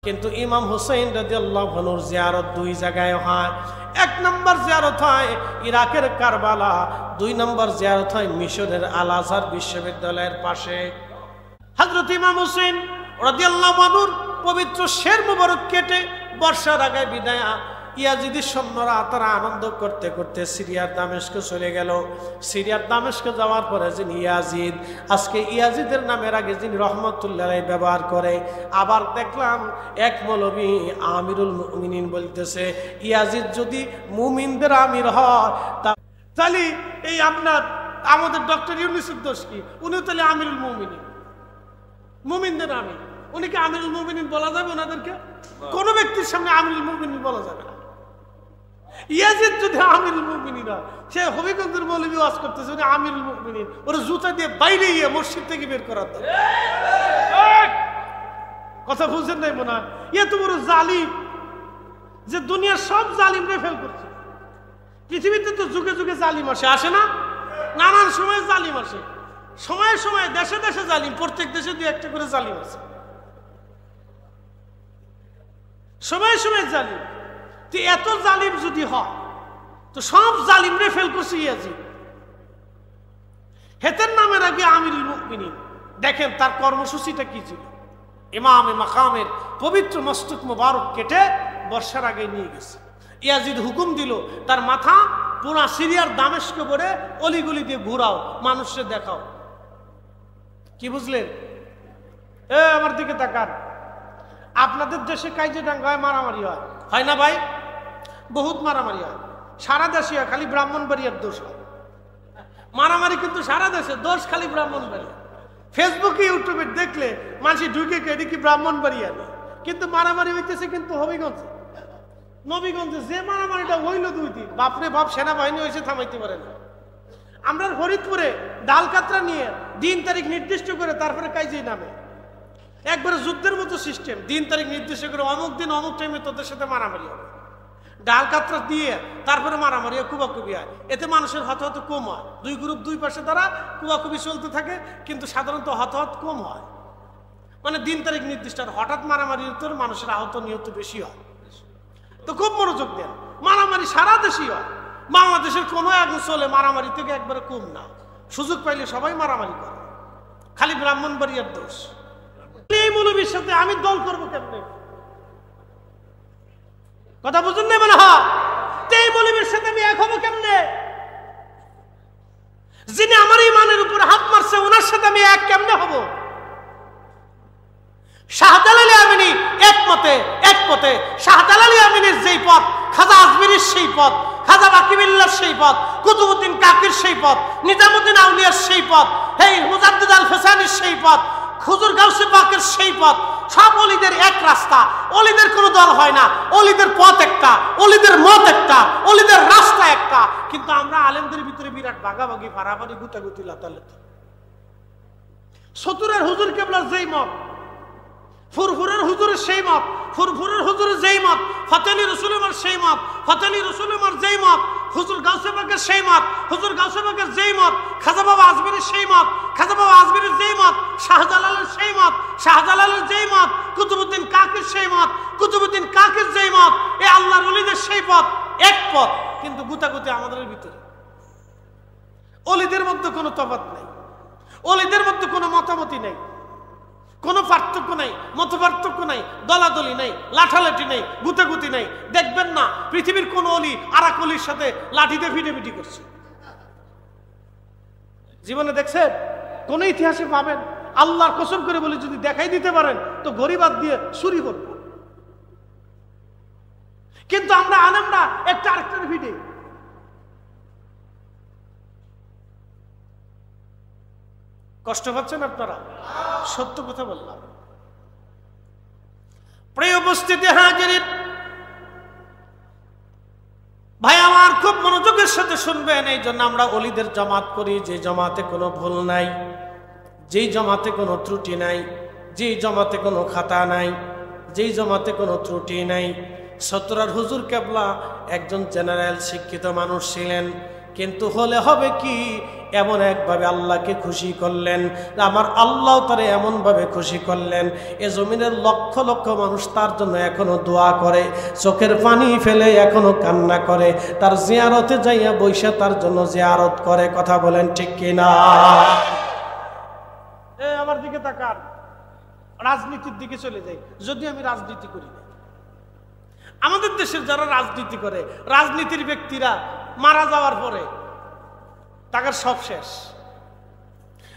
কিন্তু ইমাম হুসাইন রাদিয়াল্লাহু আনহুর জিয়ারত দুই জায়গায় হয়। এক নম্বর জিয়ারত হয় ইরাকের কারবালা, দুই নম্বর জিয়ারত হয় মিশরের আল আজহার বিশ্ববিদ্যালয়ের পাশে। হযরত ইমাম হুসাইন রাদিয়াল্লাহু আনহুর পবিত্র শের মুবারক কেটে বর্ষার আগে বিদায় ইয়াজিদি সৈন্যরা তারা আনন্দ করতে করতে সিরিয়ার দামেস্কে চলে গেল। সিরিয়ার দামেস্কে যাওয়ার পরে যিনি ইয়াজিদ, আজকে ইয়াজিদের নামের আগে যিনি রহমতুল্লাহ ব্যবহার করে, আবার দেখলাম এক মৌলবী আমিরুল মুমিনিন বলতেছে ইয়াজিদ যদি মুমিনদের আমির হয় তাহলে এই আপনার আমাদের ডক্টর ইউনূসের দোষ কি? উনিও তাহলে আমিরুল মুমিনিন, মুমিনদের আমির। উনি কি আমিরুল মুমিনিন বলা যাবে ওনাদেরকে? কোন ব্যক্তির সামনে আমিরুল মুমিনিন বলা যাবে না। ইয়াজিদ যদি আমিরুল মুমিনিন হয়, সে হবিগঞ্জের মৌলবী ওয়াজ করতেছে উনি আমিরুল মুমিনিন, ওরা জুতা দিয়ে বাইরে গিয়ে মসজিদ থেকে বের করার কথা বুঝছেন নাই মনে হয়? এত বড় জালিম যে দুনিয়ার সব জালিমরে ফেল করছে। পৃথিবীতে তো যুগে যুগে জালিম আসে না? নানান সময় জালিম আসে, সময়ে সময়ে দেশে দেশে জালিম, প্রত্যেক দেশে দুই একটা করে জালিম আছে, সময়ে সময়ে জালিম। তো এত জালিম যদি হয় তো সব জালিমরে ফেল করছে ইয়াজিদ। হেতের নামের আগে আমিরুল মুমিনিন। দেখেন তার কর্মসূচিটা কি ছিল। ইমামে মাকামের পবিত্র মস্তক মোবারক কেটে বর্ষার আগে নিয়ে গেছে। ইয়াজিদ হুকুম দিল তার মাথা পুরা সিরিয়ার দামেস্কে পড়ে অলিগলি দিয়ে ঘুরাও, মানুষকে দেখাও। কি বুঝলেন? আমার দিকে তাকান। আপনাদের দেশে কাইজেডাঙ্গায় মারামারি হয় না ভাই? বহুত মারামারি হয়, সারা দেশে। খালি ব্রাহ্মণবাড়িয়ার দোষ হয় মারামারি, কিন্তু সারা দেশে দোষ খালি ব্রাহ্মণবাড়িয়া। ফেসবুকে ইউটিউবে দেখলে মানুষ ঢুকে এটি কি ব্রাহ্মণবাড়িয়া নেই, কিন্তু মারামারি হইতেছে কিন্তু হবিগঞ্জে, নবীগঞ্জে। যে মারামারিটা হইল 2 দিন, বাপরে বাপ, সেনাবাহিনী হয়েছে থামাইতে পারে না। আমরা ফরিদপুরে ডালকাতরা নিয়ে দিন তারিখ নির্দিষ্ট করে তারপরে কাইজে নামে, একবারে যুদ্ধের মতো সিস্টেম। দিন তারিখ নির্দিষ্ট করে অমুক দিন অমুক টাইমে তোদের সাথে মারামারি হবে, ডাল কাতরা দিয়ে তারপরে মারামারি কুবাকুবি হয়। এতে মানুষের হতাহত কম হয়, 2 গ্রুপ 2 পাশে তারা কুবাকুবি চলতে থাকে, কিন্তু সাধারণত হতাহত কম হয়। মানে দিন তারিখ নির্দিষ্ট, আর হঠাৎ মারামারির তোর মানুষের আহত নিহত বেশি হয়। তো খুব মনোযোগ দেন, মারামারি সারা দেশই হয়। বাংলাদেশের কোনো অঞ্চলে মারামারি থেকে একবারে কম না, সুযোগ পাইলে সবাই মারামারি করে, খালি ব্রাহ্মণবাড়িয়ার দোষ। এই মৌলবীর সাথে আমি দল করবো কেমনে? কথা বুঝুন না মনে হয়? এই মৌলবীর সাথে আমি এক হবো কেমনে? যিনি আমার ইমানের উপর হাত মারছে ওনার সাথে আমি এক কেমনে হব? শাহজালাল আমিনী এক পথে শাহজালাল আমিনীর যেই পথ, খাজা আজমিরের সেই পথ, খাজা বাকিবিল্লাহর সেই পথ, কুতুবউদ্দিন কাকির সেই পথ, নিজামুদ্দিন আউলিয়ার সেই পথ, এই মুজাদ্দিদ আল ফিসানির সেই পথ, হুজুর গাউসে পাকের সেই পথ। সব অলিদের এক রাস্তা, অলিদের কোনো দল হয় না, অলিদের পথ একটা, অলিদের মত একটা, অলিদের রাস্তা একটা। কিন্তু আমরা আলেমদের ভিতরে বিরাট ভাগাভাগি, ফারাফারি, গুতাগুতি, লাতালাতি। সতুরের হুজুর কেবলার যেই মত, ফুরফুরের হুজুরের সেই মত, ফুরফুরের হুজুরের যেই মত, ফতেলি রসুলের সেই মত, ফতেলি রসুলের যেই মত, হুজুর গাউসে পাকের সেই মত, হুজুর গাউসে পাকের যেই মত, খাজা বাবা আজমিরের সেই মত, খাজা বাবা আজমিরের যেই মত, শাহজালালের সেই মত, শাহজালালের যেই মত, কুতুবউদ্দিন কাকির সেই মত, কুতুবউদ্দিন কাকির যেই মত, এই আল্লাহর ওলিদের সেই পথ, এক পথ। কিন্তু গুতাগুতি আমাদের ভিতরে। ওলিদের মধ্যে কোনো তফাৎ নেই, ওলিদের মধ্যে কোনো মতামতি নেই, কোনো পার্থক্য নাই, মত পার্থক্য নাই, দলাদলি নাই, লাঠালাঠি নাই, গুতাগুতি নাই। দেখবেন না পৃথিবীর কোন অলি আর এক অলির সাথে লাঠিতে ফিটেফিটি করছে? জীবনে দেখছেন? কোন ইতিহাসে পাবেন? আল্লাহর কসম করে বলি যদি দেখাই দিতে পারেন তো গরিবাদ দিয়ে চুরি করব। কিন্তু আমরা আলেমরা একটা আরেকটার ভিড়ে। কষ্ট পাচ্ছেন আপনারা? সত্য কথা বললাম। প্রিয় উপস্থিতি হাজিরিন, ভাই আমার খুব মনোযোগের সাথে শুনবেন। এই জন্য আমরা অলিদের জামাত করি, যে জামাতে কোনো ভুল নাই, যেই জামাতে কোনো ত্রুটি নাই, যেই জামাতে কোনো খাতা নাই, যেই জামাতে কোনো ত্রুটি নাই। সতরার হুজুর কেবলা একজন জেনারেল শিক্ষিত মানুষ ছিলেন, কিন্তু হলে হবে কি এমন একভাবে আল্লাহকে খুশি করলেন, আমার আল্লাহ তারে এমন ভাবে খুশি করলেন এ জমিনের লক্ষ লক্ষ মানুষ তার জন্য এখনো দোয়া করে, চোখের পানি ফেলে এখনো কান্না করে, তার জিয়ারতে যাইয়া বৈশা তার জন্য জিয়ারত করে। কথা বলেন ঠিক কিনা? আমার দিকে তাকান, রাজনীতির দিকে চলে যাই। যদি আমি রাজনীতি করি না, আমাদের দেশের যারা রাজনীতি করে, রাজনীতির ব্যক্তিরা মারা যাওয়ার পরে তাদের সব শেষ,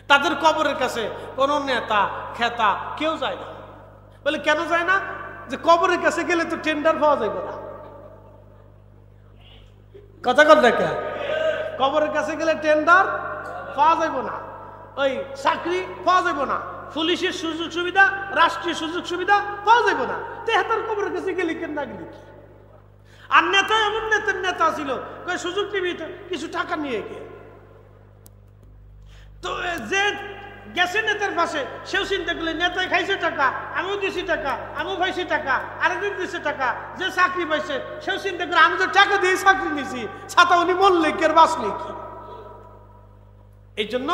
তাদের কবরের কাছে কোন নেতা খেতা কেউ যায় না। বলে কেন যায় না? যে কবরের কাছে গেলে তো টেন্ডার পাওয়া যাবে না। কথা কর দেখা, কবরের কাছে গেলে টেন্ডার পাওয়া যাবে না, ওই চাকরি পাওয়া যাবে না, পুলিশের সুযোগ সুবিধা, রাষ্ট্রীয় সুযোগ সুবিধা পাওয়া যাবে না। তেহাতার কবরের কাছে গেলি কেন না গেলি? আর নেতা এমন নেতা ছিল সুযোগ নিবি কিছু টাকা নিয়ে গিয়ে, তো যে গেছে নেতার পাশে সেও চিন্তা করলে নেতায় খাইছে টাকা, আমিও দিছি টাকা, আমিও পাইছি টাকা, আরেকদিন দিছে টাকা, যে চাকরি পাইছে সেও চিন্তা করে আমি তো টাকা দিয়ে চাকরি নিছি, ছাতা উনি বললে কি আর বাঁচলে কি। এই জন্য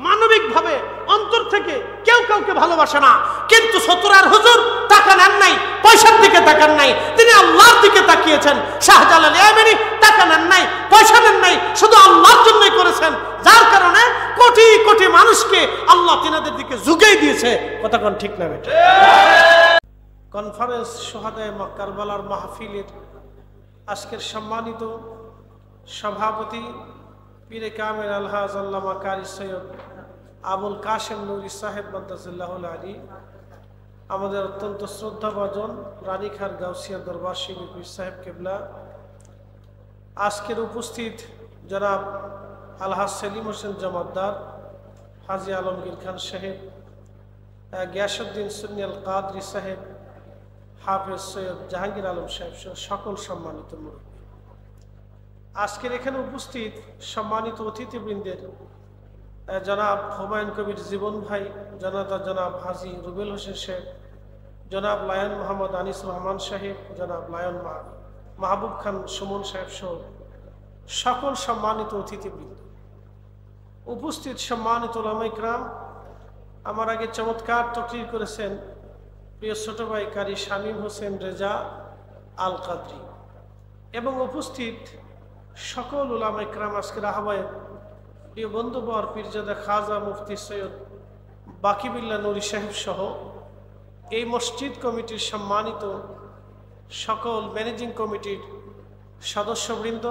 মানবিক ভাবে অন্তর থেকে কেউ কাউকে ভালোবাসে না। কিন্তু সতুরার হুজুর টাকা নেন নাই, পয়সার দিকে তাকান নাই, তিনি আল্লাহর দিকে তাকিয়েছেন। শাহজালাল ইয়ামানি টাকা নেন নাই, পয়সা নেন নাই, শুধু আল্লাহর জন্যই করেছেন, যার কারণে কোটি কোটি মানুষকে আল্লাহ তিনাদের দিকে ঝুঁকিয়ে দিয়েছে। কথা কোন ঠিক না বেটা? কনফারেন্স শুহাদায়ে কারবালার মাহফিলের আজকের সম্মানিত সভাপতি পীরে কামেল আলহাজ আল্লামা কারি সৈয়দ আবুল কাশেম নুরি সাহেব মাদ্দাজিল্লাহুল আলী, আমাদের অত্যন্ত শ্রদ্ধাভাজন রানীখার গাউসিয়া দরবার শিবি পীর সাহেব কেবলা, আজকের উপস্থিত জনাব আলহাজ সেলিম হোসেন জমাদ্দার, হাজী আলমগীর খান সাহেব, গিয়াসউদ্দিন সুন্নি আল কাদরি সাহেব, হাফেজ সৈয়দ জাহাঙ্গীর আলম সাহেব সহ সকল সম্মানিত মুরব্বী, আজকের এখানে উপস্থিত সম্মানিত অতিথিবৃন্দের জনাব হুমায়ুন কবির জীবন ভাই, জনাব হাজী রুবেল হোসেন সাহেব, জনাব লায়ন মোহাম্মদ আনিস রহমান সাহেব, জনাব লায়ন মাহবুব খান সুমন সাহেব সহ সকল সম্মানিত অতিথিবৃন্দ, উপস্থিত সম্মানিত উলামা ইকরাম, আমার আগে চমৎকার তকরির করেছেন প্রিয় ছোট ভাই কারি শামীম হোসেন রেজা আল কাদরি, এবং উপস্থিত সকল উলামা ইকরাম, আজকের আহ্বায়ক প্রিয় বন্ধুবর পীরজাদা খাজা মুফতি সৈয়দ বাকিবিল্লাহ নুরি সাহেব সহ এই মসজিদ কমিটির সম্মানিত সকল ম্যানেজিং কমিটির সদস্যবৃন্দ,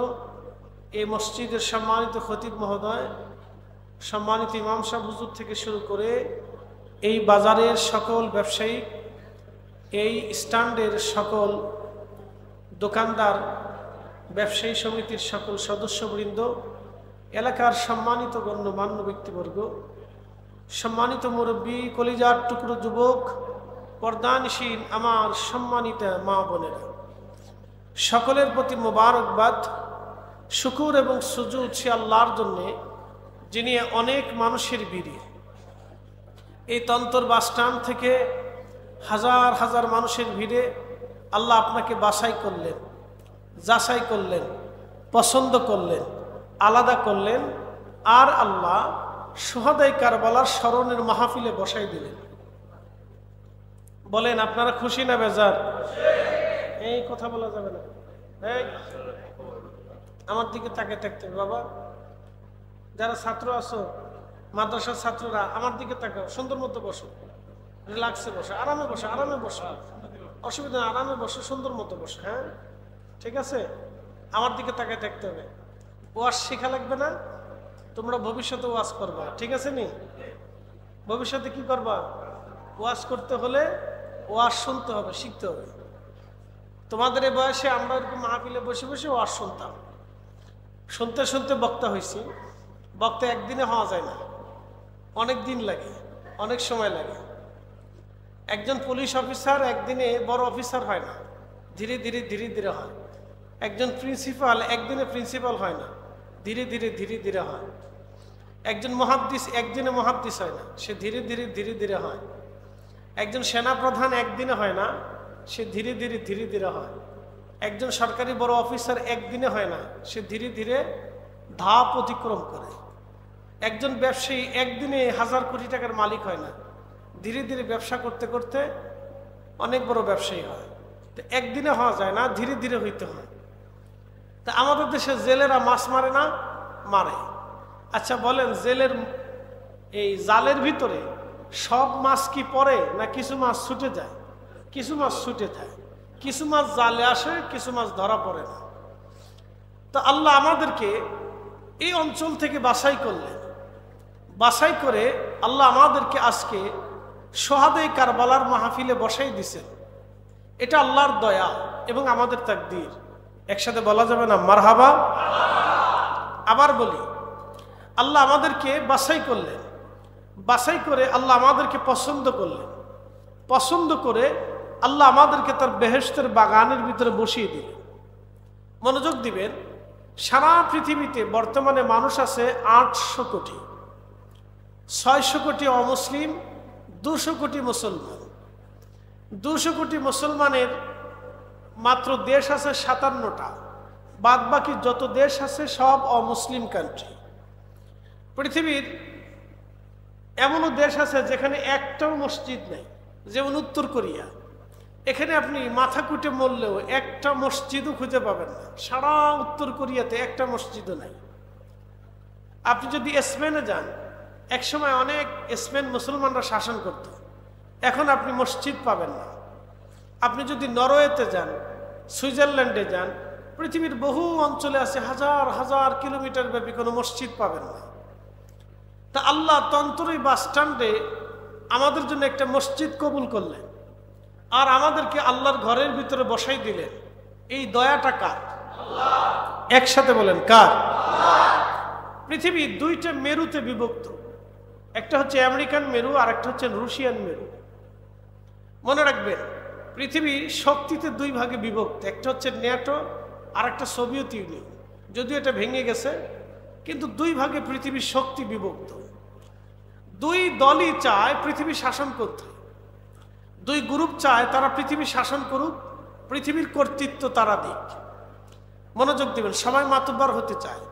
এই মসজিদের সম্মানিত খতিব মহোদয়, সম্মানিত ইমাম সাহেব হুজুর থেকে শুরু করে এই বাজারের সকল ব্যবসায়ী, এই স্ট্যান্ডের সকল দোকানদার, ব্যবসায়ী সমিতির সকল সদস্যবৃন্দ, এলাকার সম্মানিত গণ্যমান্য ব্যক্তিবর্গ, সম্মানিত মুরব্বী, কলিজার টুকরো যুবক, পর্দানশীল আমার সম্মানিত মা বোনেরা, সকলের প্রতি মোবারকবাদ, শুকুর এবং সুজুদ সে আল্লাহর জন্যে যিনি অনেক মানুষের ভিড়ে এই তন্তর বাসস্ট্যান্ড থেকে হাজার হাজার মানুষের ভিড়ে আল্লাহ আপনাকে বাছাই করলেন, যাচাই করলেন, পছন্দ করলেন, আলাদা করলেন, আর আল্লাহ শুহাদায়ে কারবালার স্মরণের মাহফিলে বসাই দিলেন। বলেন আপনারা খুশি না বেজার? এই কথা বলা যাবে না, আমার দিকে তাকে থাকতে হবে। বাবা যারা ছাত্র আছো, মাদ্রাসার ছাত্ররা আমার দিকে তাকাও, সুন্দর মতো বসো, রিল্যাক্সে বসো, আরামে বসো, আরামে বসো, অসুবিধা নেই, আরামে বসো, সুন্দর মতো বসো। হ্যাঁ ঠিক আছে, আমার দিকে তাকায় থাকতে হবে। ওয়াজ শেখা লাগবে না, তোমরা ভবিষ্যতে ওয়াজ করবা, ঠিক আছে নি? ভবিষ্যতে কি করবা? ওয়াজ করতে হলে ওয়াজ শুনতে হবে, শিখতে হবে। তোমাদের এই বয়সে আমরা এরকম মাহফিলে বসে বসে ওয়াজ শুনতাম, শুনতে শুনতে বক্তা হয়েছি। বক্তা একদিনে হওয়া যায় না, অনেক দিন লাগে, অনেক সময় লাগে। একজন পুলিশ অফিসার একদিনে বড় অফিসার হয় না, ধীরে ধীরে ধীরে ধীরে হয়। একজন প্রিন্সিপাল একদিনে প্রিন্সিপাল হয় না, ধীরে ধীরে ধীরে ধীরে হয়। একজন মুহাদ্দিস একদিনে মুহাদ্দিস হয় না, সে ধীরে ধীরে ধীরে ধীরে হয়। একজন সেনাপ্রধান একদিনে হয় না, সে ধীরে ধীরে ধীরে ধীরে হয়। একজন সরকারি বড় অফিসার একদিনে হয় না, সে ধীরে ধীরে ধাপ অতিক্রম করে। একজন ব্যবসায়ী একদিনে 1000 কোটি টাকার মালিক হয় না, ধীরে ধীরে ব্যবসা করতে করতে অনেক বড় ব্যবসায়ী হয়। তো একদিনে হওয়া যায় না, ধীরে ধীরে হইতে হয়। তা আমাদের দেশে জেলেরা মাছ মারে না? মারে। আচ্ছা বলেন, জেলের এই জালের ভিতরে সব মাছ কি পড়ে, না কিছু মাছ ছুটে যায়? কিছু মাছ ছুটে যায়, কিছু মাছ জালে আসে, কিছু মাছ ধরা পড়ে না। তো আল্লাহ আমাদেরকে এই অঞ্চল থেকে বাছাই করলেন, বাছাই করে আল্লাহ আমাদেরকে আজকে সোহাদায়ে কারবালার মাহফিলে বসাই দিছেন। এটা আল্লাহর দয়া এবং আমাদের তাকদীর। একসাথে বলা যাবে না মারহাবা? আবার বলি, আল্লাহ আমাদেরকে বাছাই করলেন, বাছাই করে আল্লাহ আমাদেরকে পছন্দ করলেন, পছন্দ করে আল্লাহ আমাদেরকে তার বেহেশতের বাগানের ভিতরে বসিয়ে দিলেন। মনোযোগ দিবেন, সারা পৃথিবীতে বর্তমানে মানুষ আছে 800 কোটি, 600 কোটি অমুসলিম, 200 কোটি মুসলমান। 200 কোটি মুসলমানের মাত্র দেশ আছে 57টা, বাদ বাকি যত দেশ আছে সব অমুসলিম কান্ট্রি। পৃথিবীর এমনও দেশ আছে যেখানে একটাও মসজিদ নেই, যেমন উত্তর কোরিয়া। এখানে আপনি মাথা কুটে মরলেও একটা মসজিদও খুঁজে পাবেন না, সারা উত্তর কোরিয়াতে একটা মসজিদও নাই। আপনি যদি স্পেনে যান, একসময় অনেক স্পেন মুসলমানরা শাসন করত, এখন আপনি মসজিদ পাবেন না। আপনি যদি নরওয়েতে যান, সুইজারল্যান্ডে যান, পৃথিবীর বহু অঞ্চলে আছে হাজার হাজার কিলোমিটার ব্যাপী কোনো মসজিদ পাবেন না। তা আল্লাহ তন্তরই বাস স্ট্যান্ডে আমাদের জন্য একটা মসজিদ কবুল করলেন, আর আমাদেরকে আল্লাহর ঘরের ভিতরে বসাই দিলেন। এই দয়াটা কার? একসাথে বলেন কার? পৃথিবী 2টা মেরুতে বিভক্ত, একটা হচ্ছে আমেরিকান মেরু আর একটা হচ্ছে রুশিয়ান মেরু। মনে রাখবেন, পৃথিবী শক্তিতে 2 ভাগে বিভক্ত, একটা হচ্ছে ন্যাটো আর একটা সোভিয়েত ইউনিয়ন। যদিও এটা ভেঙে গেছে, কিন্তু 2 ভাগে পৃথিবীর শক্তি বিভক্ত। 2 দলই চায় পৃথিবী শাসন করতে, 2 গ্রুপ চায় তারা পৃথিবী শাসন করুক, পৃথিবীর কর্তৃত্ব তারা দিক। মনোযোগ দিবেন, সবাই মাতব্বর হতে চায়।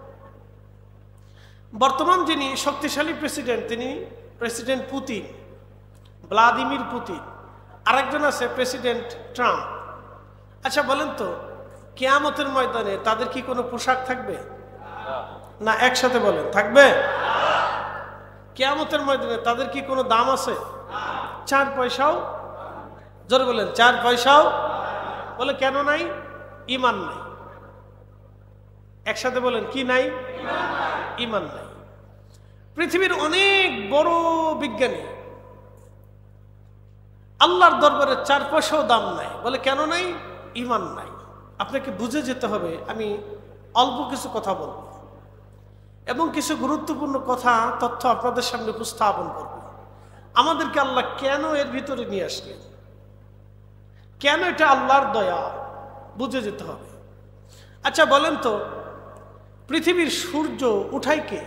বর্তমান যিনি শক্তিশালী প্রেসিডেন্ট, তিনি প্রেসিডেন্ট পুতিন, ভ্লাদিমির পুতিন। আরেকজন আছে প্রেসিডেন্ট ট্রাম্প। আচ্ছা বলেন তো, কিয়ামতের ময়দানে তাদের কি কোনো পোশাক থাকবে? না, একসাথে বলেন, থাকবে? কিয়ামতের ময়দানে তাদের কি কোনো দাম আছে? 4 পয়সাও? জোরে বলেন, 4 পয়সাও? বলে কেন নাই? ঈমান নাই। একসাথে বলেন, কি নাই? ঈমান নাই। পৃথিবীর অনেক বড় বিজ্ঞানী আল্লাহর দরবারে 4 পয়সাও দাম নাই। বলে কেন নাই? ঈমান নাই। আপনাকে বুঝে যেতে হবে। আমি অল্প কিছু কথা বলবো এবং কিছু গুরুত্বপূর্ণ কথা, তথ্য আপনাদের সামনে উপস্থাপন করব। আমাদেরকে আল্লাহ কেন এর ভিতরে নিয়ে আসলেন, কেন এটা আল্লাহর দয়া, বুঝে যেতে হবে। আচ্ছা বলেন তো, পৃথিবীর সূর্য উঠায় কে?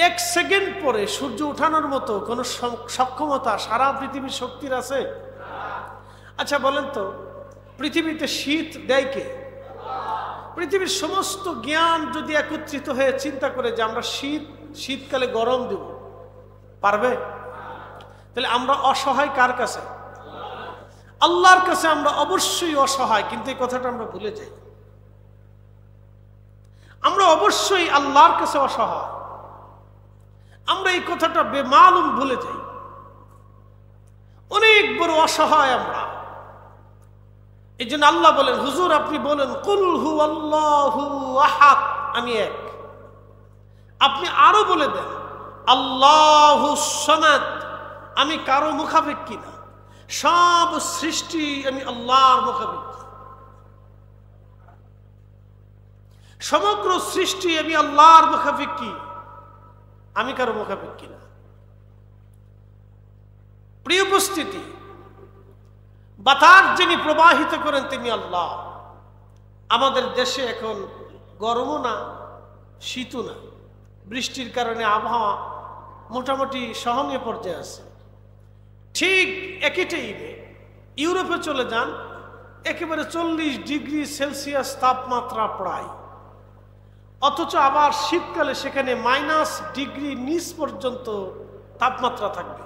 1 সেকেন্ড পরে সূর্য উঠানোর মতো কোনো সক্ষমতা সারা পৃথিবীর শক্তির আছে? আচ্ছা বলেন তো, পৃথিবীতে শীত দেয় কে? পৃথিবীর সমস্ত জ্ঞান যদি একত্রিত হয়ে চিন্তা করে যে আমরা শীতকালে গরম দেব, পারবে? তাহলে আমরা অসহায় কার কাছে? আল্লাহর কাছে আমরা অবশ্যই অসহায়, কিন্তু এই কথাটা আমরা ভুলে যাই। আমরা অবশ্যই আল্লাহর কাছে অসহায়, আমরা এই কথাটা বেমালুম ভুলে যাই। অনেক বড় অসহায় আমরা। এই জন্য আল্লাহ বলেন, হুজুর আপনি বলেন কুল হুয়াল্লাহু আহাদ, আমি এক। আপনি আরো বলে দেন আল্লাহুস সামাদ, আমি কারো মুখাপেক্ষী না, সব সৃষ্টি আমি আল্লাহর মুখাপেক্ষী। সমগ্র সৃষ্টি আমি আল্লাহর মুখাপেক্ষী, আমি কারো মুখাপেক্ষী না। প্রিয় উপস্থিতি, বাতাস যিনি প্রবাহিত করেন তিনি আল্লাহ। আমাদের দেশে এখন গরমও না, শীতও না, বৃষ্টির কারণে আবহাওয়া মোটামুটি সহনীয় পর্যায়ে আছে। ঠিক একই টাইমে ইউরোপে চলে যান, একেবারে 40 ডিগ্রি সেলসিয়াস তাপমাত্রা প্রায়। অথচ আবার শীতকালে সেখানে -ডিগ্রি নিচ পর্যন্ত তাপমাত্রা থাকবে,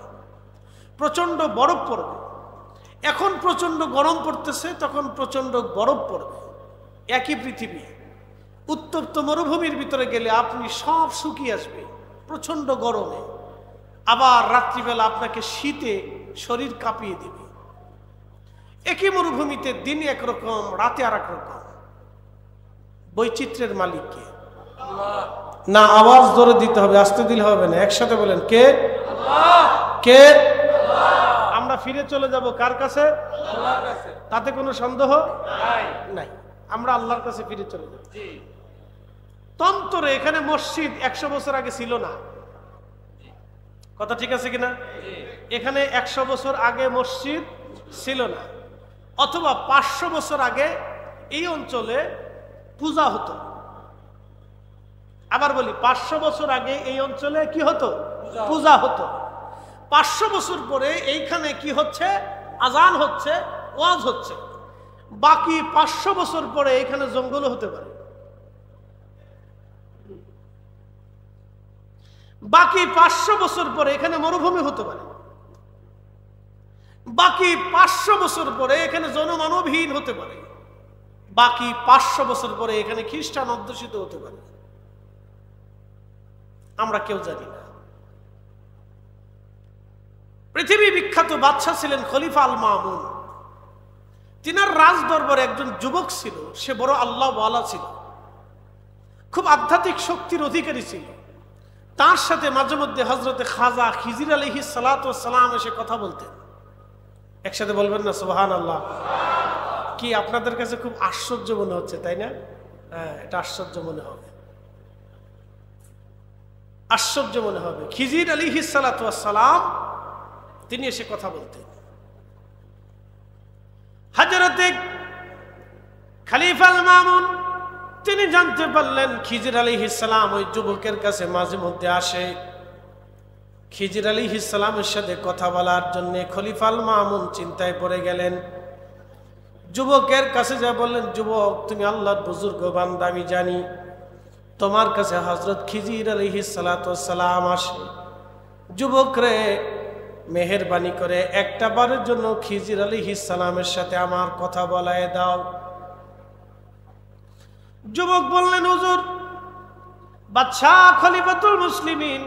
প্রচন্ড বরফ পড়বে। এখন প্রচন্ড গরম পড়তেছে, তখন প্রচন্ড বরফ পড়বে। একই পৃথিবী। উত্তপ্ত মরুভূমির ভিতরে গেলে আপনি সব শুকিয়ে আসবে প্রচন্ড গরমে, আবার রাত্রিবেলা আপনাকে শীতে শরীর কাঁপিয়ে দিবে। একই মরুভূমিতে দিন একরকম, রাতে আর এক রকম। বৈচিত্র্যের মালিক কে? না, আওয়াজ ধরে দিতে হবে, আসতে দিলে হবে না। একসাথে বলেন, কে? কে? আমরা ফিরে চলে যাব কার কাছে? আল্লাহর কাছে। তাতে কোনো সন্দেহ নাই। আমরা আল্লাহর কাছে ফিরে চলে যাব। তন্তরে এখানে মসজিদ 100 বছর আগে ছিল না। কথা ঠিক আছে কিনা? এখানে 100 বছর আগে মসজিদ ছিল না, অথবা 500 বছর আগে এই অঞ্চলে পূজা হতো। আবার বলি, 500 বছর আগে এই অঞ্চলে কি হতো? পূজা হতো। 500 বছর পরে এইখানে কি হচ্ছে? আজান হচ্ছে, ওয়াজ হচ্ছে। বাকি 500 বছর পরে এখানে জঙ্গলও হতে পারে। বাকি 500 বছর পরে এখানে মরুভূমি হতে পারে। বাকি 500 বছর পরে এখানে জনমানবহীন হতে পারে। বাকি 500 বছর পরে এখানে খ্রিস্টান অধ্যুষিত হতে পারে। আমরা কেউ জানি না। পৃথিবী বিখ্যাত বাদশা ছিলেন খলিফা আল মামুন। তিনার রাজ দরবারে একজন যুবক ছিল, সে বড় আল্লাহ ওয়ালা ছিল, খুব আধ্যাত্মিক শক্তির অধিকারী ছিল। তার সাথে মাঝে মধ্যে হযরতে খাজা খিজির আলাইহিস সালাতু ওয়াস সালাম এসে কথা বলতেন। একসাথে বলবেন না সুবহানাল্লাহ? কি আপনাদের কাছে খুব আশ্চর্য মনে হচ্ছে, তাই না? হ্যাঁ, এটা আশ্চর্য মনে হবে, আশ্চর্য মনে হবে। খিজির আলাইহিস সালাতু ওয়াস সালাম তিনি এসে কথা বলতেন। হযরতে খলিফা আল মামুন তিনি জানতে পারলেন খিজির আলাইহিস সালাম ওই যুবকের কাছে মাঝে মধ্যে আসে। খিজির আলাইহিস সালামের সাথে কথা বলার জন্য খলিফা আল মামুন চিন্তায় পড়ে গেলেন। যুবকের কাছে যা বললেন, যুবক তুমি আল্লাহর বুজুর্গ বান্দা, আমি জানি তোমার কাছে হযরত খিজির আলাইহিস সালাতু ওয়াস সালাম আসে। যুবক রে, মেহেরবানি করে একটা বারের জন্য খিজির আলাইহিস সালামের সাথে আমার কথা বলায় দাও। যুবক বললেন, হুজুর, বাদশাহ খলিফাতুল মুসলিমিন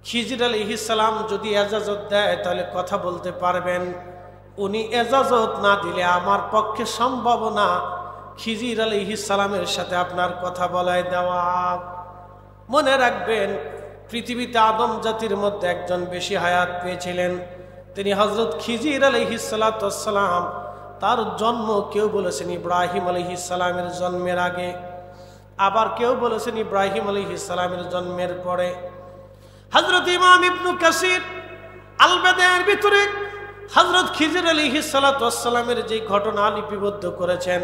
খিজির আলাইহিস সালাম যদি ইজাজত দেয় তাহলে কথা বলতে পারবেন। উনি ইজাজত না দিলে আমার পক্ষে সম্ভব না খিজির আলাইহিস সালামের সাথে আপনার কথা বলায় দেওয়া। মনে রাখবেন, পৃথিবীতে আদম জাতির মধ্যে একজন বেশি হায়াত পেয়েছিলেন, তিনি হযরত খিজির আলাইহিস সালাতু ওয়াস সালাম। তার জন্ম কেউ বলেছেন ইব্রাহিম আলাইহিস সালামের জন্মের আগে, আবার কেউ বলেছেন ইব্রাহিম আলাইহিস সালামের জন্মের পরে। হযরত ইমাম ইবনে কাসির আল বাদায়ের ভিতরে হযরত খিজির আলাইহিস সালাতু ওয়াস সালামের যে ঘটনা লিপিবদ্ধ করেছেন,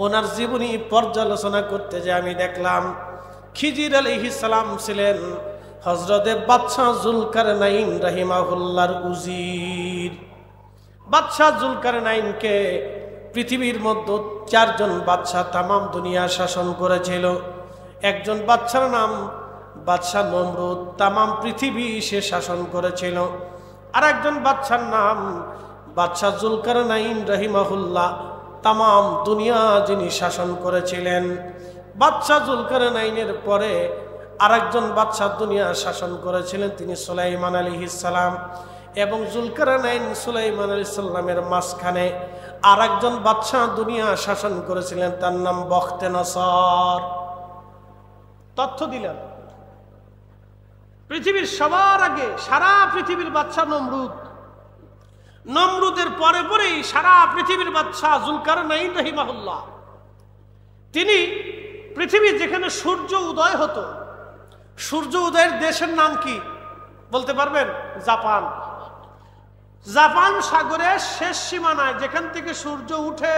ওনার জীবনী পর্যালোচনা করতে যে আমি দেখলাম খিজির আলাইহিস সালাম ছিলেন হযরতে বাদশাহ যুলকারনাইন রাহিমাহুল্লাহর উজির। বাদশাহ যুলকারনাইনকে পৃথিবীর মধ্যে 4 জন বাদশাহ তামাম দুনিয়া শাসন করেছিল। একজন বাদশার নাম বাদশাহ নমরুদ, তামাম পৃথিবী সে শাসন করেছিল। আর একজন বাদশার নাম বাদশাহ যুলকারনাইন রাহিমাহুল্লাহ, তামাম দুনিয়া যিনি শাসন করেছিলেন। বাদশাহ যুলকারনাইনের পরে আরেকজন বাদশাহ দুনিয়া শাসন করেছিলেন, তিনি সুলাইমান আলাইহিস সালাম। এবং যুলকারনাইন সুলাইমান আলাইহিস সালামের মাঝখানে আরেকজন বাদশাহ দুনিয়া শাসন করেছিলেন, তার নাম বখতেনসর। তথ্য দিলাম, পৃথিবীর সবার আগে সারা পৃথিবীর বাদশাহ নমরুদ, নমরুদের পরে পরেই সারা পৃথিবীর বাদশাহ যুলকারনাইন রাহিমাহুল্লাহ। তিনি পৃথিবীর যেখানে সূর্য উদয় হতো, সূর্য উদয়ের দেশের নাম কি বলতে পারবেন? জাপান। জাপান সাগরের শেষ সীমানায় যেখান থেকে সূর্য উঠে,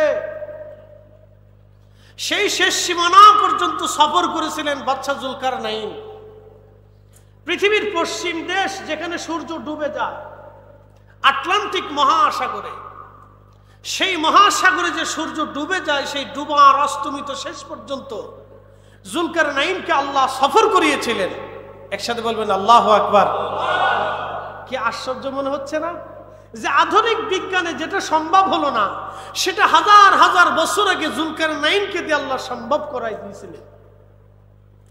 সেই শেষ সীমানা পর্যন্ত সফর করেছিলেন বাদশাহ যুলকারনাইন। পৃথিবীর পশ্চিম দেশ যেখানে সূর্য ডুবে যায়, আটলান্টিক মহাসাগরে, সেই মহাসাগরে যে সূর্য ডুবে যায়, সেই ডুবার অস্তমিত শেষ পর্যন্ত জুলকারনাইনকে আল্লাহ সফর করিয়েছিলেন। একসাথে বলবেন আল্লাহু আকবার। কি আশ্চর্য মনে হচ্ছে না যে আধুনিক বিজ্ঞানে যেটা সম্ভব হলো না সেটা হাজার হাজার বছর আগে জুলকারনাইনকে দিয়ে আল্লাহ সম্ভব করাই দিয়েছিলেন।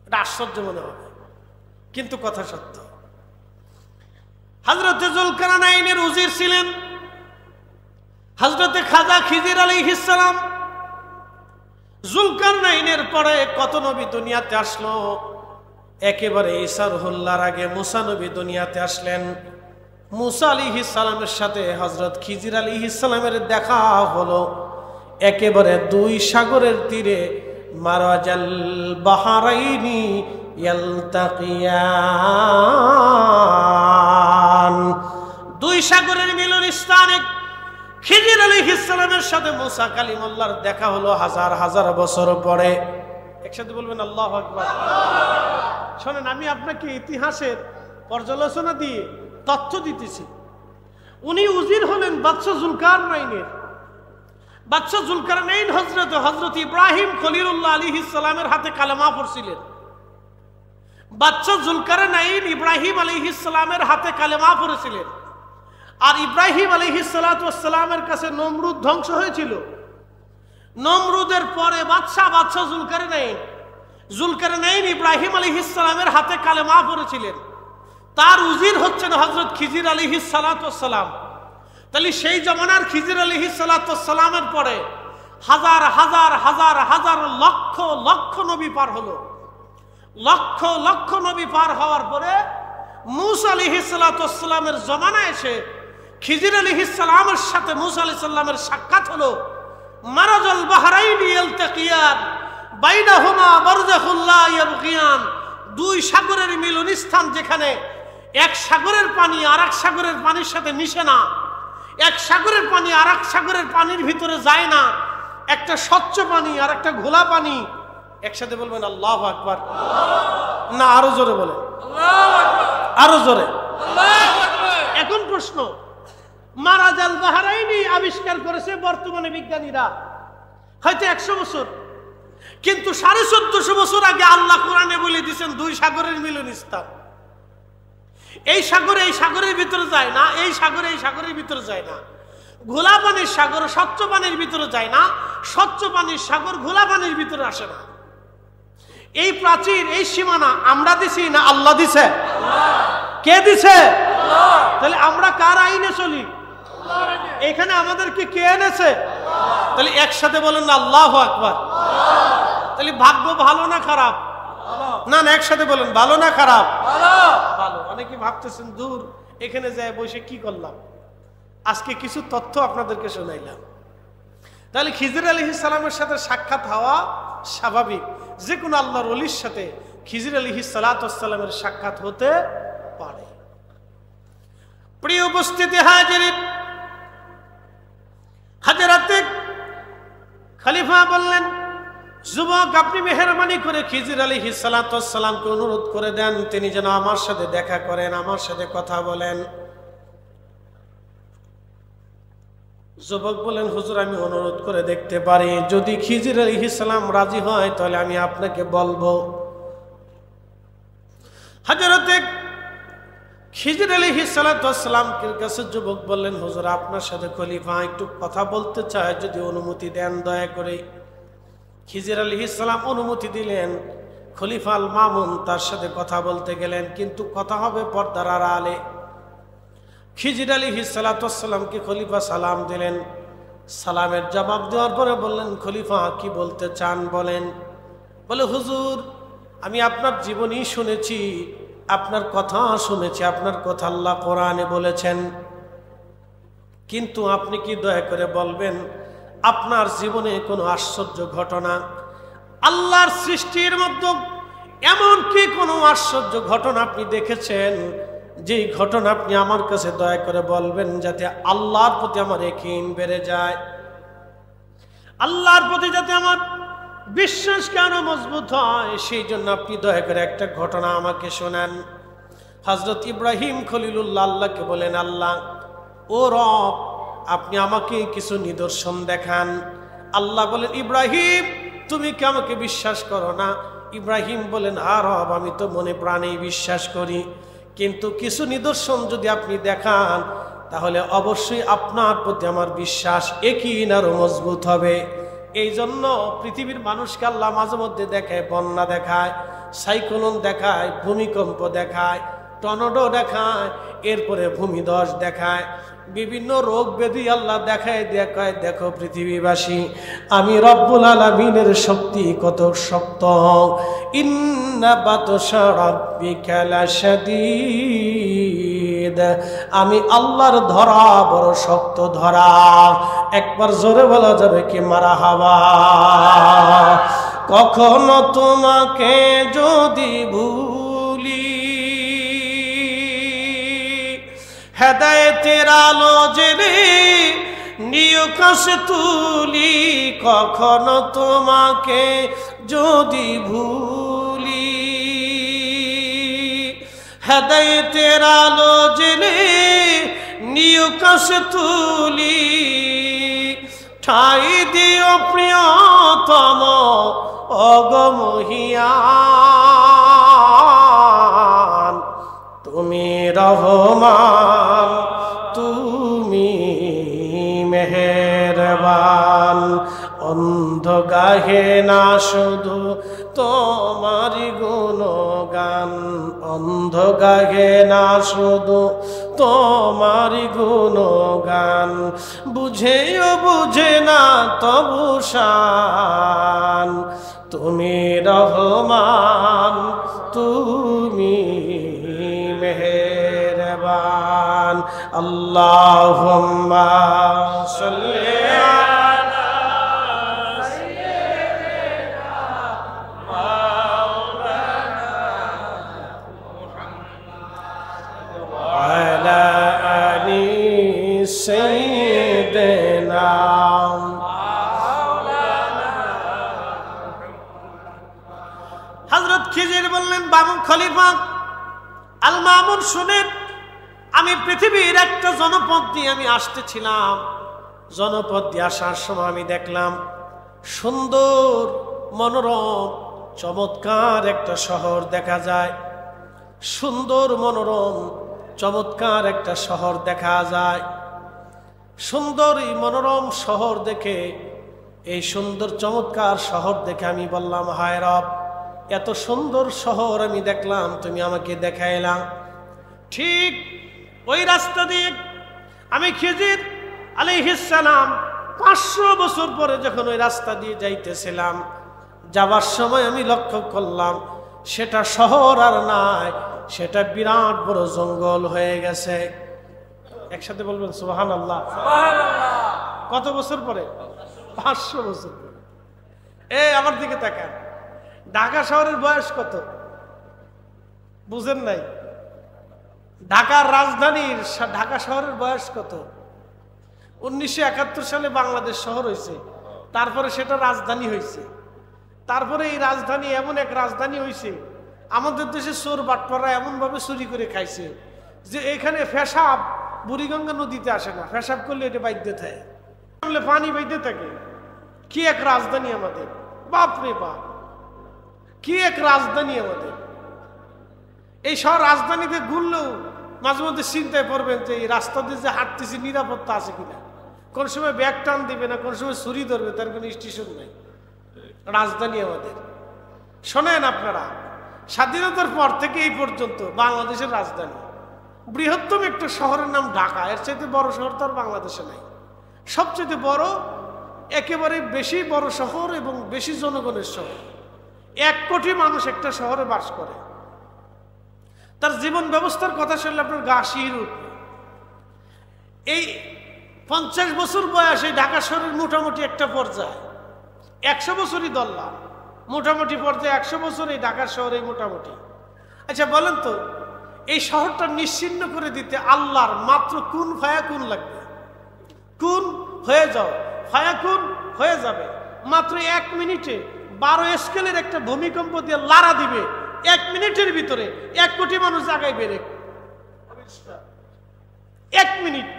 এটা আশ্চর্য মনে হবে, কিন্তু কথা সত্য। হযরতে জুলকারনাইনের উজির ছিলেন হযরতে খাজা খিজির আলাইহিস সালাম। জুলকারনাইনের পরে কত নবী দুনিয়াতে আসলো। একেবারে ঈসা রুহুল্লাহর আগে মুসা নবী দুনিয়াতে আসলেন। মুসা আলাইহিস সালামের সাথে হযরত খিজির আলাইহিস সালামের দেখা হলো একেবারে দুই সাগরের তীরে, মারাজাল বাহরাইনি ইয়ালতাকিয়ান, দুই সাগরের মিলন স্থানে খিজির আলাইহিস সালামের সাথে মুসা কালিমুল্লাহর দেখা হলো হাজার হাজার বছর পরে। একসাথে বলবেন আল্লাহু আকবার। শোনেন, আমি আপনাকে ইতিহাসের পর্যালোচনা দিয়ে তথ্য দিতেছি। উনি উজির হলেন বাদশা জুলকারনাইনের। বাদশা জুলকারনাইন হযরত ইব্রাহিম খলিলুল্লাহ আলাইহিস সালামের হাতে কালেমা পড়ছিলেন। বাদশা জুলকারনাইন ইব্রাহিম আলাইহিস সালামের হাতে কালেমা পড়েছিলেন। আর ইব্রাহিম আলাইহিস সালাতু ওয়াস সালামের কাছে নমরুদ ধ্বংস হয়েছিল। নমরুদের পরে বাদশা জুলকারনাইন ইব্রাহিম আলাইহিস সালামের হাতে কালেমা পড়েছিলেন। তার উজির হচ্ছেন হযরত খিজির আলাইহিস সালাতু ওয়াস সালাম। তাহলে সেই জমানার খিজির আলাইহিস সালাতু ওয়াস সালামের পরে হাজার হাজার হাজার হাজার লক্ষ লক্ষ নবী পার হলো। লক্ষ লক্ষ নবী পার হওয়ার পরে মুসা আলাইহিস সালাতু ওয়াস সালামের জমানায় এসে খিজির আলাইহিস সালামের সাথে মুসা আলাইহিস সালামের সাক্ষাৎ হলো। মারাজাল বাহরাইনি ইয়ালতাকিয়ান বাইনাহুমা বারযাখুল লা ইয়াবগিয়ান, দুই সাগরের মিলন স্থান, যেখানে এক সাগরের পানি আর এক সাগরের পানির সাথে মিশে না, এক সাগরের পানি আর এক সাগরের পানির ভিতরে যায় না, একটা স্বচ্ছ পানি আর একটা ঘোলা পানি। একসাথে বলবেন আল্লাহু আকবার। না আরো জোরে বলেন আল্লাহু আকবার, আরো জোরে আল্লাহু আকবার। এখন প্রশ্ন, মারাজাল বাহরাইনি আবিষ্কার করেছে বর্তমানে বিজ্ঞানীরা হয়তো 100 বছর, কিন্তু 1450 বছর আগে আল্লাহ কোরআনে বলে দিয়েছেন দুই সাগরের মিলন স্থান। এই সাগরে এই সাগরের ভিতরে যায় না, এই সাগরে এই সাগরের ভিতরে যায় না। ঘোলা পানির সাগর স্বচ্ছ পানির ভিতরে যায় না, স্বচ্ছ পানির সাগর ঘোলা পানির ভিতরে আসে না। এই প্রাচীর, এই সীমানা আমরা দিছি না আল্লাহ দিছে? কে দিছে? তাহলে আমরা কার আইনে চলি? এখানে আমাদেরকে কে এনেছে? তাহলে একসাথে বলেন না আল্লাহু আকবার। তাহলে ভাগ্য ভালো না খারাপ? না না, একসাথে বলেন ভালো না খারাপ? ভালো। অনেকে ভাবতেছেন দূর এখানে যায় বসে কি করলাম। আজকে কিছু তথ্য আপনাদেরকে শোনাইলাম। তাহলে খিজির আলাইহিস সালামের সাথে সাক্ষাৎ হওয়া স্বাভাবিক। যে কোনো আল্লাহর ওলির সাথে খিজির আলাইহিস সালাতু ওয়াস সালামের সাক্ষাৎ হতে পারে। প্রিয় উপস্থিতি হাজিরিন, হযরত খলিফা বললেন, যুবক আপনি মেহেরবানি করে খিজির আলাইহিস সালাতু ওয়াস সালামকে অনুরোধ করে দেন তিনি যেন আমার সাথে দেখা করেন, আমার সাথে কথা বলেন। যুবক বলেন, হুজুর আমি অনুরোধ করে দেখতে পারি, যদি খিজির আলাইহিস সালাম রাজি হয় তাহলে আমি আপনাকে বলবো। হযরত খিজির আলাইহিস সালাতু ওয়াস সালামের কাছে যুবক বললেন, হুজুর আপনার সাথে খলিফা একটু কথা বলতে চায়, যদি অনুমতি দেন দয়া করে। খিজির আলাইহিস সালাম অনুমতি দিলেন। খলিফা আল মামুন তার সাথে কথা বলতে গেলেন, কিন্তু কথা হবে পর্দার আড়ালে। খিজির আলাইহিস সালাতু ওয়াস সালামকে খলিফা সালাম দিলেন। সালামের জবাব দেওয়ার পরে বললেন, খলিফা কি বলতে চান বলেন। বলে, হুজুর আমি আপনার জীবনী শুনেছি, আপনার কথা শুনেছি, আপনার কথা আল্লাহ কোরআনে বলেছেন, কিন্তু আপনি কি দয়া করে বলবেন আপনার জীবনে কোনো আশ্চর্য ঘটনা, আল্লাহর সৃষ্টির মধ্যে এমন কি কোনো আশ্চর্য ঘটনা আপনি দেখেছেন, যেই ঘটনা আপনি আমার কাছে দয়া করে বলবেন, যাতে আল্লাহর প্রতি আমার ইয়াকিন বেড়ে যায়, আল্লাহর প্রতি যাতে আমার বিশ্বাস কেন মজবুত হয়, সেই জন্য আপনি দয়া করে একটা ঘটনা আমাকে শোনান। হযরত ইব্রাহিম খলিলুল্লাহ আল্লাহকে বলেন, আল্লাহ ও রব আপনি আমাকে কিছু নিদর্শন দেখান। আল্লাহ বলেন, ইব্রাহিম তুমি কি আমাকে বিশ্বাস করো না? ইব্রাহিম বলেন, হ্যাঁ রব, আমি তো মনে প্রাণেই বিশ্বাস করি, কিন্তু কিছু নিদর্শন যদি আপনি দেখান তাহলে অবশ্যই আপনার প্রতি আমার বিশ্বাস একই আরো মজবুত হবে। এই জন্য পৃথিবীর মানুষকে আল্লাহ মাঝে মধ্যে দেখায়, বন্যা দেখায়, সাইক্লোন দেখায়, ভূমিকম্প দেখায়, টর্নেডো দেখায়, এরপরে ভূমিধস দেখায়, বিভিন্ন রোগ ব্যাধি আল্লাহ দেখায়। দেখায়, দেখো পৃথিবীবাসী, আমি রব্বুল আলামিনের শক্তি কত শক্ত। ইন্না বাতশা রাব্বিকা লাশাদীদ, আমি আল্লাহর ধরা বড় শক্ত ধরা। একবার জোরে বলা যাবে কি মারহাবা। কখনো তোমাকে যদি ভুলি, হেদায়েতের আলো জেলে নিয় কাছে তুলি, কখনো তোমাকে যদি ভুলি, হেদায়েতের আলো জেলে নিয় কাছে তুলি, ঠাই দিও প্রিয়তম অগমহিয়ান, তুমি রহমান, তুমি মেহেরবান। অন্ধ গাহে না শুধু তোমারি গুণগান, অন্ধ গাহে না শুধু তোমারি গুণগান, বুঝেও বুঝে না তবু শান, তুমি রহমান, তুমি মেহেরবান। আল্লাহুম্মা সাল্লি আলা সাইয়্যিদিনা মাওলানা মুহাম্মাদ ওয়া আলা আলি সাইয়্যিদিনা মাওলানা। হযরত খিজির বললেন, বামুন খলিফা আল মামুন শুনেন, আমি পৃথিবীর একটা জনপদ দিয়ে আমি আসতেছিলাম। জনপদ দিয়ে আসার সময় আমি দেখলাম সুন্দর মনোরম চমৎকার একটা শহর দেখা যায়। সুন্দর মনোরম চমৎকার একটা শহর দেখা যায়। সুন্দর এই মনোরম শহর দেখে, এই সুন্দর চমৎকার শহর দেখে আমি বললাম, হায় রব, এত সুন্দর শহর আমি দেখলাম, তুমি আমাকে দেখাইলাম। ঠিক ওই রাস্তা দিয়ে আমি খিজির আলাইহিস সালাম 500 বছর পরে যখন ওই রাস্তা দিয়ে যাইতেছিলাম, যাবার সময় আমি লক্ষ্য করলাম সেটা শহর আর নাই, সেটা বিরাট বড় জঙ্গল হয়ে গেছে। একসাথে বলবেন সুবহানাল্লাহ। কত বছর পরে? 500 বছর পরে। আমার দিকে তাকান, ঢাকা শহরের বয়স কত বুঝেন নাই? ঢাকার রাজধানীর ঢাকা শহরের বয়স কত? 1971 সালে বাংলাদেশ শহর হয়েছে, তারপরে সেটা রাজধানী হয়েছে। তারপরে এই রাজধানী এমন এক রাজধানী হয়েছে, আমাদের দেশে চোর বাটপাড়া এমন ভাবে চুরি করে খাইছে যে এখানে পেশাব বুড়িগঙ্গা নদীতে আসে না, পেশাব করলে এটা বাইদ্যে থাকে, পানি বাইদ্যে থাকে। কি এক রাজধানী আমাদের, বাপরে বাপ, কি এক রাজধানী আমাদের। এই শহর রাজধানীতে ঘুরলেও মাঝে মধ্যে চিন্তায় পড়বেন যে এই রাস্তা দিয়ে যে হাঁটতেছি নিরাপত্তা আছে কিনা, কোন সময় ব্যাগ টান দিবে না, কোন সময় ছুরি ধরবে, তার কোনো স্টেশন নাই। রাজধানী আমাদের। শোনেন আপনারা, স্বাধীনতার পর থেকে এই পর্যন্ত বাংলাদেশের রাজধানী বৃহত্তম একটা শহরের নাম ঢাকা। এর চাইতে বড় শহর তো আর বাংলাদেশে নাই। সবচেয়ে বড়, একেবারে বেশি বড় শহর এবং বেশি জনগণের শহর। 1 কোটি মানুষ একটা শহরে বাস করে। তার জীবন ব্যবস্থার কথা শুনলে আপনার গা শিহরে উঠবে। এই 50 বছর বয়সে ঢাকা শহরের মোটামুটি একটা পর্যায়ে, 100 বছরই ধরলাম, মোটামুটি পর্যায়ে 100 বছর এই ঢাকা শহরে মোটামুটি। আচ্ছা বলেন তো, এই শহরটা নিশ্চিহ্ন করে দিতে আল্লাহর মাত্র কুন ফায়াকুন লাগবে। কুন হয়ে যাও, ফায়াকুন হয়ে যাবে। মাত্র 1 মিনিটে 12 স্কেলের একটা ভূমিকম্প দিয়ে লাড়া দিবে, 1 মিনিটের ভিতরে 1 কোটি মানুষ জায়গায় বেড়ে। 1 মিনিট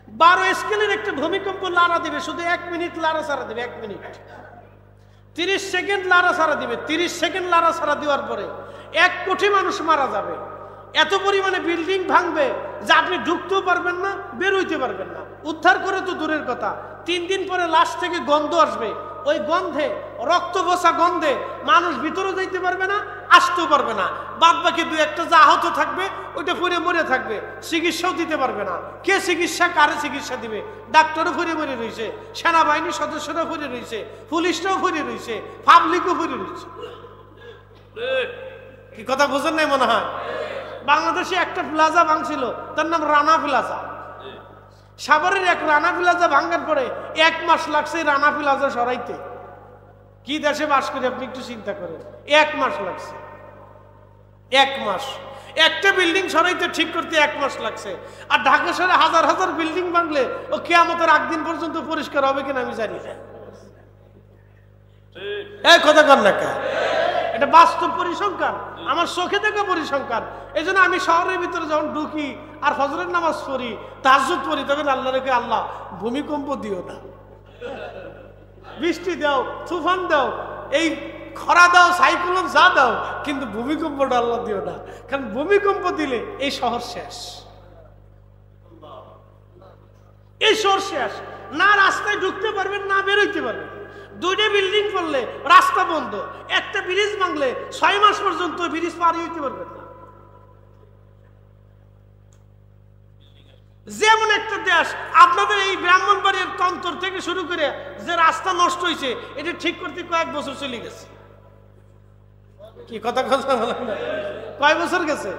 12 স্কেলের একটা ভূমিকম্প লাড়া দিবে, শুধু 1 মিনিট লাড়া ছাড়া দিবে। 1 মিনিট 30 সেকেন্ড লাড়াছাড়া দিবে, 30 সেকেন্ড লাড়াছাড়া দেওয়ার পরে 1 কোটি মানুষ মারা যাবে। এত পরিমাণে বিল্ডিং ভাঙবে যে আপনি ঢুকতেও পারবেন না, বের হইতে পারবেন না। উদ্ধার করে তো দূরের কথা, 3 দিন পরে লাশ থেকে গন্ধ আসবে, ওই গন্ধে, রক্ত বসা গন্ধে মানুষ ভিতরে যাইতে পারবে না, আসতেও পারবে না। বাদ বাকি 2-1টা যা আহত থাকবে ওইটা ফুরে মরে থাকবে, চিকিৎসাও দিতে পারবে না। কে চিকিৎসা, কারে চিকিৎসা দিবে? ডাক্তারও ফুরে মরে রয়েছে, সেনাবাহিনীর সদস্যরা ফুরে রয়েছে, পুলিশরাও ফুরে রয়েছে, পাবলিকও ফুরে রয়েছে। কি কথা বোঝেন নাই মনে হয়? বাংলাদেশে একটা প্লাজা ভাঙছিল, তার নাম রানা প্লাজা। সাভারের এক রানা প্লাজা ভাঙার পরে 1 মাস লাগছে রানা প্লাজা সরাইতে। কি দেশে বাস করে আপনি একটু চিন্তা করেন, 1 মাস লাগছে। 1 মাস একটা বিল্ডিং সরাইতে, ঠিক করতে 1 মাস লাগছে। আর ঢাকা শহরে হাজার হাজার বিল্ডিং ভাঙলে ও কিয়ামতের আগ দিন পর্যন্ত পরিষ্কার হবে কিনা আমি জানি না। এই কথা কর না কে? এটা বাস্তব পরিসংখ্যান, আমার চোখে দেখা পরিসংখ্যান। এই জন্য আমি শহরের ভিতরে যখন ঢুকি আর ফজরের নামাজ পড়ি, তাহাজ্জুদ পড়ি, তখন আল্লাহ রেখে, আল্লাহ ভূমিকম্প দিও না, বৃষ্টি দাও, তুফান দাও, এই খরা দাও, সাইক্লোন যা দাও, কিন্তু ভূমিকম্পটা আল্লাহ দিও না। কারণ ভূমিকম্প দিলে এই শহর শেষ, এই শহর শেষ। না রাস্তায় ঢুকতে পারবেন, না বেরোইতে পারবেন। 2টা বিল্ডিং পড়লে রাস্তা বন্ধ, একটা ব্রিজ ভাঙলে 6 মাস পর্যন্ত ব্রিজ পার হইতে পারবেন না। যেমন একটা দেশ, আপনাদের এই ব্রাহ্মণবাড়িয়ার তন্তর থেকে শুরু করে যে রাস্তা নষ্ট হয়েছে, এটা ঠিক করতে কয়েক বছর চলে গেছে। কি কথা কথা বলেন না? কয় বছর গেছে?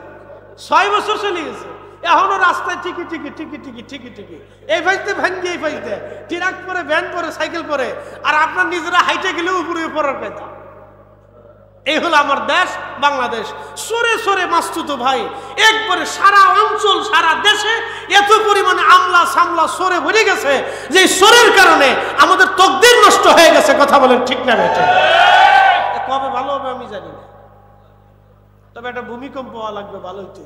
6 বছর চলে গেছে। এখনো রাস্তায় ঠিকই ঠিকই ঠিকই ঠিকই ঠিকই ঠিকই এই ফাইতে ভাঙ্গি, এই ফাইতে ট্রাক পরে, ভ্যান পরে, সাইকেল পরে, আর আপনার নিজেরা হাইটে গেলে উপরে পড়ার কথা। এই হলো আমার দেশ বাংলাদেশ। সরে সরে মাস্তুতো ভাই, একবারে সারা অঞ্চল, সারা দেশে এত পরিমাণে আমলা সামলা সরে ভরে গেছে যে সরের কারণে আমাদের তকদির নষ্ট হয়ে গেছে। কথা বলেন ঠিক না বেটা? কবে ভালো হবে আমি জানি না, তবে একটা ভূমিকম্প হওয়া লাগবে, ভালো হইতে।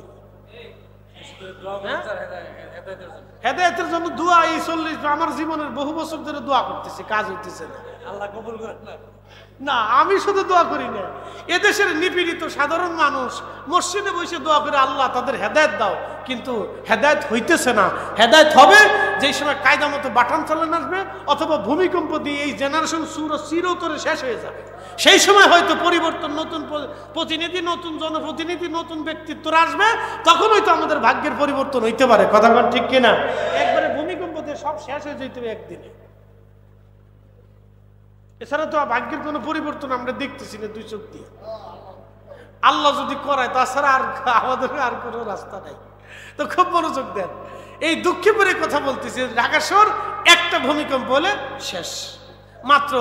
হেদায়েতের জন্য দোয়া, এই 40 আমার জীবনের বহু বছর ধরে দোয়া করতেছি, কাজ হইতেছে না। আল্লাহ কবুল করেন না। না, আমি শুধু দোয়া করি না, এদেশের নিপীড়িত সাধারণ মানুষ মসজিদে বসে দোয়া করে, আল্লাহ তাদের হেদায়েত দাও, কিন্তু হেদায়েত হইতেছে না। হেদায়েত হবে যেই সময় কায়দা মতো বাটান চালানো আসবে, অথবা ভূমিকম্প দিয়ে এই জেনারেশন চিরতরে শেষ হয়ে যাবে। সেই সময় হয়তো পরিবর্তন, নতুন প্রতিনিধি, নতুন জনপ্রতিনিধি, নতুন ব্যক্তিত্ব আসবে, তখন হয়তো আমাদের ভাগ্যের পরিবর্তন হইতে পারে। কথা বল ঠিক কিনা? একবারে ভূমিকম্প দিয়ে সব শেষ হয়ে যেতে হবে একদিনে। এছাড়া তো ভাগ্যের কোনো পরিবর্তন আমরা দেখতেছি না 2 চোখ দিয়ে। আল্লাহ যদি করায়, তাছাড়া আর আমাদের আর কোনো রাস্তা নাই। তো খুব মনোযোগ দেন। এই দুঃখে পরে কথা বলতেছি, ঢাকা শহর একটা ভূমিকম্প হলে শেষ। মাত্র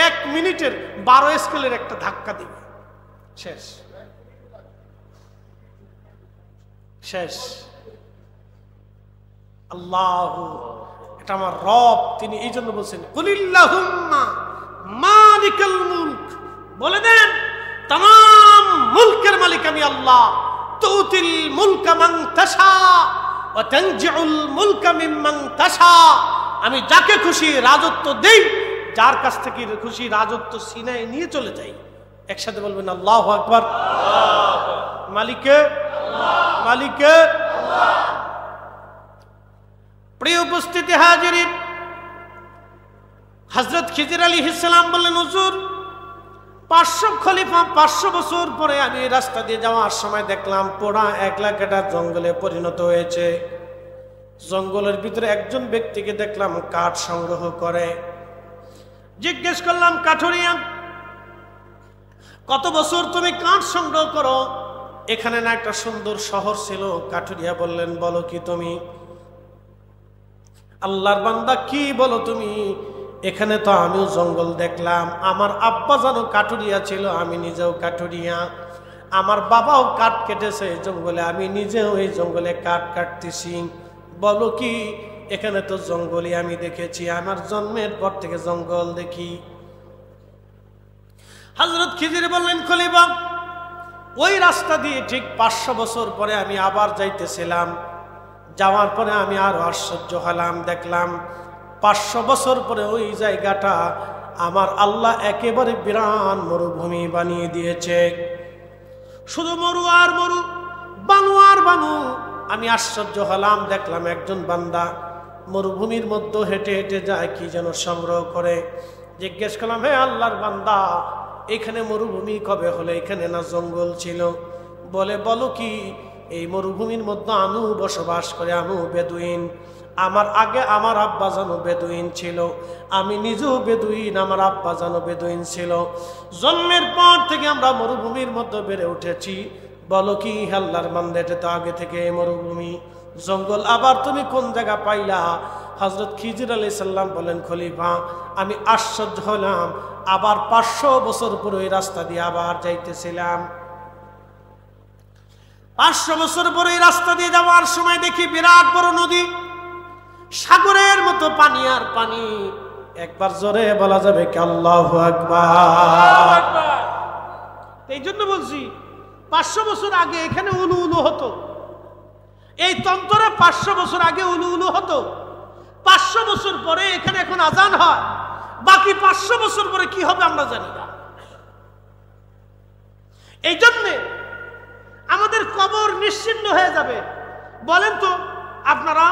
1 মিনিটের 12 স্কেলের একটা ধাক্কা দিবে, শেষ শেষ। আল্লাহ, এটা আমার রব, তিনি এই জন্য বলছেন, কুলিল্লাহুম্মা মালিকাল মুলক, বলে দেন तमाम मुल्केर मालिक आमी अल्लाह, तुतिल मुल्का मान तशा व तंजिउल मुल्का मिम्मन तशा, आमी जाके खुशी राजत्व देई, जार काछ थेके खुशी राजत्व सीनाय निये चले जाई। एकसाथे बोलबेन आल्लाहु আকবার। मालिके मालिके प्रिय उपस्थिति हाजिरिन, हजरत खिजिर आलैहिस सालाम बोलेन, हुजूर 500 খলিফা 500 বছর পরে আমি রাস্তা দিয়ে যাওয়ার সময় দেখলাম পোড়া একলা কাটা জঙ্গলে পরিণত হয়েছে। জঙ্গলের ভিতরে একজন ব্যক্তিকে দেখলাম কাঠ সংগ্রহ করে। জিজ্ঞেস করলাম, কাঠুরিয়া, কত বছর তুমি কাঠ সংগ্রহ করো? এখানে না একটা সুন্দর শহর ছিল? কাঠুরিয়া বললেন, বলো কি তুমি? আল্লাহর বান্দা, কি বলো তুমি? এখানে তো আমিও জঙ্গল দেখলাম, আমার আব্বা জানো কাঠুরিয়া ছিল, আমি নিজেও কাঠুরিয়া, আমার বাবাও কাঠ কেটেছে জঙ্গলে, আমি নিজেও এই জঙ্গলে কাঠ কাটতেছি। বলো কি? এখানে তো জঙ্গলই আমি দেখেছি, আমার জন্মের পর থেকে জঙ্গল দেখি। হযরত খিজির বললেন, খলিফা, ওই রাস্তা দিয়ে ঠিক 500 বছর পরে আমি আবার যাইতেছিলাম। যাওয়ার পরে আমি আরো আশ্চর্য হলাম, দেখলাম 500 বছর পরে ওই জায়গাটা আমার আল্লাহ একেবারে বিরান মরুভূমি বানিয়ে দিয়েছে। শুধু মরু আর মরু, বানু আর বানু। আমি আশ্চর্য হলাম, দেখলাম একজন বান্দা মরুভূমির মধ্যে হেঁটে হেঁটে যায়, কি যেন সংগ্রহ করে। জিজ্ঞেস করলাম, হে আল্লাহর বান্দা, এখানে মরুভূমি কবে হলে? এখানে না জঙ্গল ছিল? বলে, বলো কি, এই মরুভূমির মধ্যে আমিও বসবাস করে, আমিও বেদুইন। আমার আগে আমার আব্বা জানো বেদুইন ছিল, আমি নিজেও বেদুইন, আমার আব্বা জানো বেদুইন ছিল। জন্মের পর থেকে আমরা মরুভূমির মধ্যে বেড়ে উঠেছি। বলো কি আল্লাহর বান্দা, এটা তো আগে থেকে মরুভূমি জঙ্গল, আবার তুমি কোন জায়গা পাইলা? হযরত খিজির আলাইহিস সালাম বলেন, খলিফা আমি আশ্চর্য হলাম, আবার 500 বছর পরে ওই রাস্তা দিয়ে আবার যাইতেছিলাম। 500 বছর পরে এই রাস্তা দিয়ে যাওয়ার সময় দেখি বিরাট বড় নদী, সাগরের মতো পানি আর পানি। একবার জোরে বলা যাবে কি আল্লাহু আকবার? এই জন্য বলছি 500 বছর আগে এখানে উলু উলু হতো। এই তন্তরে 500 বছর আগে উলু উলু হতো। 500 বছর পরে এখানে এখন আজান হয়। বাকি 500 বছর পরে কি হবে আমরা জানি না। এই জন্যে আমাদের কবর নিশ্চিহ্ন হয়ে যাবে। বলেন তো আপনারা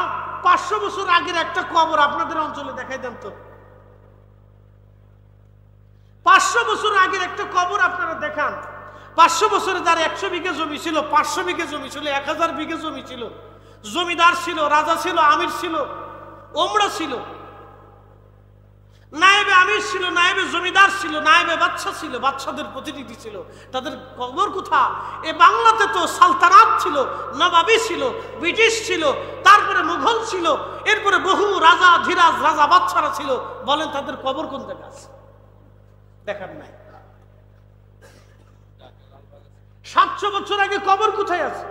500 বছর আগের একটা কবর আপনাদের অঞ্চলে দেখাই দেন তো। 500 বছর আগের একটা কবর আপনারা দেখান। 500 বছরে যার 100 বিঘা জমি ছিল, 500 বিঘা জমি ছিল, 1000 বিঘা জমি ছিল, জমিদার ছিল, রাজা ছিল, আমির ছিল, ওমরা ছিল, নায়েবে আমির ছিল, নায়েবে জমিদার ছিল, নায়েবে বাদশা ছিল, বাদশাদের প্রতিনিধি ছিল। তাদের কবর কোথায়? এ বাংলাতে তো সালতানাত ছিল, নবাবি ছিল, ব্রিটিশ ছিল, তারপরে মুঘল ছিল, এরপরে বহু রাজা ধীরাজ রাজা বাদশারা ছিল। বলেন তাদের কবর কোন জায়গায় আছে? দেখার নাই। 700 বছর আগে কবর কোথায় আছে?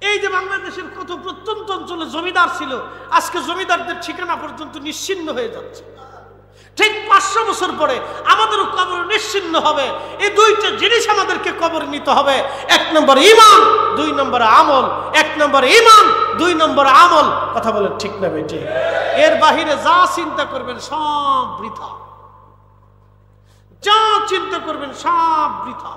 এই যে বাংলাদেশের কত প্রত্যন্ত অঞ্চলে জমিদার ছিল, আজকে জমিদারদের ঠিকানা পর্যন্ত নিশ্চিহ্ন হয়ে যাচ্ছে। ঠিক 500 বছর পরে আমাদেরও কবর নিশ্চিহ্ন হবে। এই দুইটা জিনিস আমাদেরকে কবর নিতে হবে। 1 নম্বর ঈমান, 2 নম্বর আমল। 1 নম্বর ঈমান, 2 নম্বর আমল। কথা বলেন ঠিক না বেটি? এর বাহিরে যা চিন্তা করবেন সব বৃথা, যা চিন্তা করবেন সব বৃথা।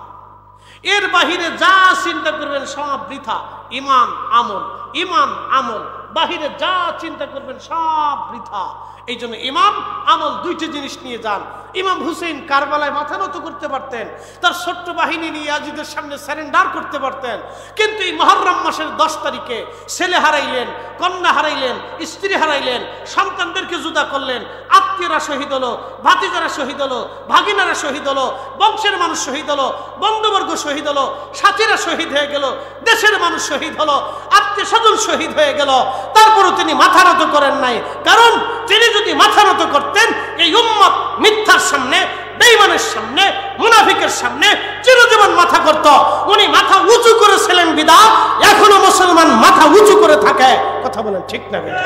এর বাহিরে যা চিন্তা করবেন সব বৃথা। ঈমান আমল, ঈমান আমল, বাহিরে যা চিন্তা করবেন সব বৃথা। এই জন্য ইমাম আমল দুইটা জিনিস নিয়ে যান। ইমাম হুসেইন কারবালায় মাথা নত করতে পারতেন, তার ছোট্ট বাহিনী নিয়ে ইয়াজিদের সামনে সারেন্ডার করতে পারতেন, কিন্তু এই মুহররম মাসের 10 তারিখে ছেলে হারাইলেন, কন্যা হারাইলেন, স্ত্রী হারাইলেন, সন্তানদেরকে জুদা করলেন, আত্মীয়রা শহীদ হলো, ভাতিজারা শহীদ হলো, ভাগিনারা শহীদ হলো, বংশের মানুষ শহীদ হলো, বন্ধুবর্গ শহীদ হলো, সাথীরা শহীদ হয়ে গেল, দেশের মানুষ শহীদ হলো, আত্মীয় স্বজন শহীদ হয়ে গেল। তারপরও তিনি মাথা নত করেন নাই, কারণ তিনি যদি মাথা নত করতেন এই উম্মত মিথ্যার সামনে, বেঈমানের সামনে, মুনাফিকের সামনে চিরজীবন মাথা করত। উনি মাথা উঁচু করেছিলেন বিধায় এখনো মুসলমান মাথা উঁচু করে থাকে। কথা বলেন ঠিক না বেটা?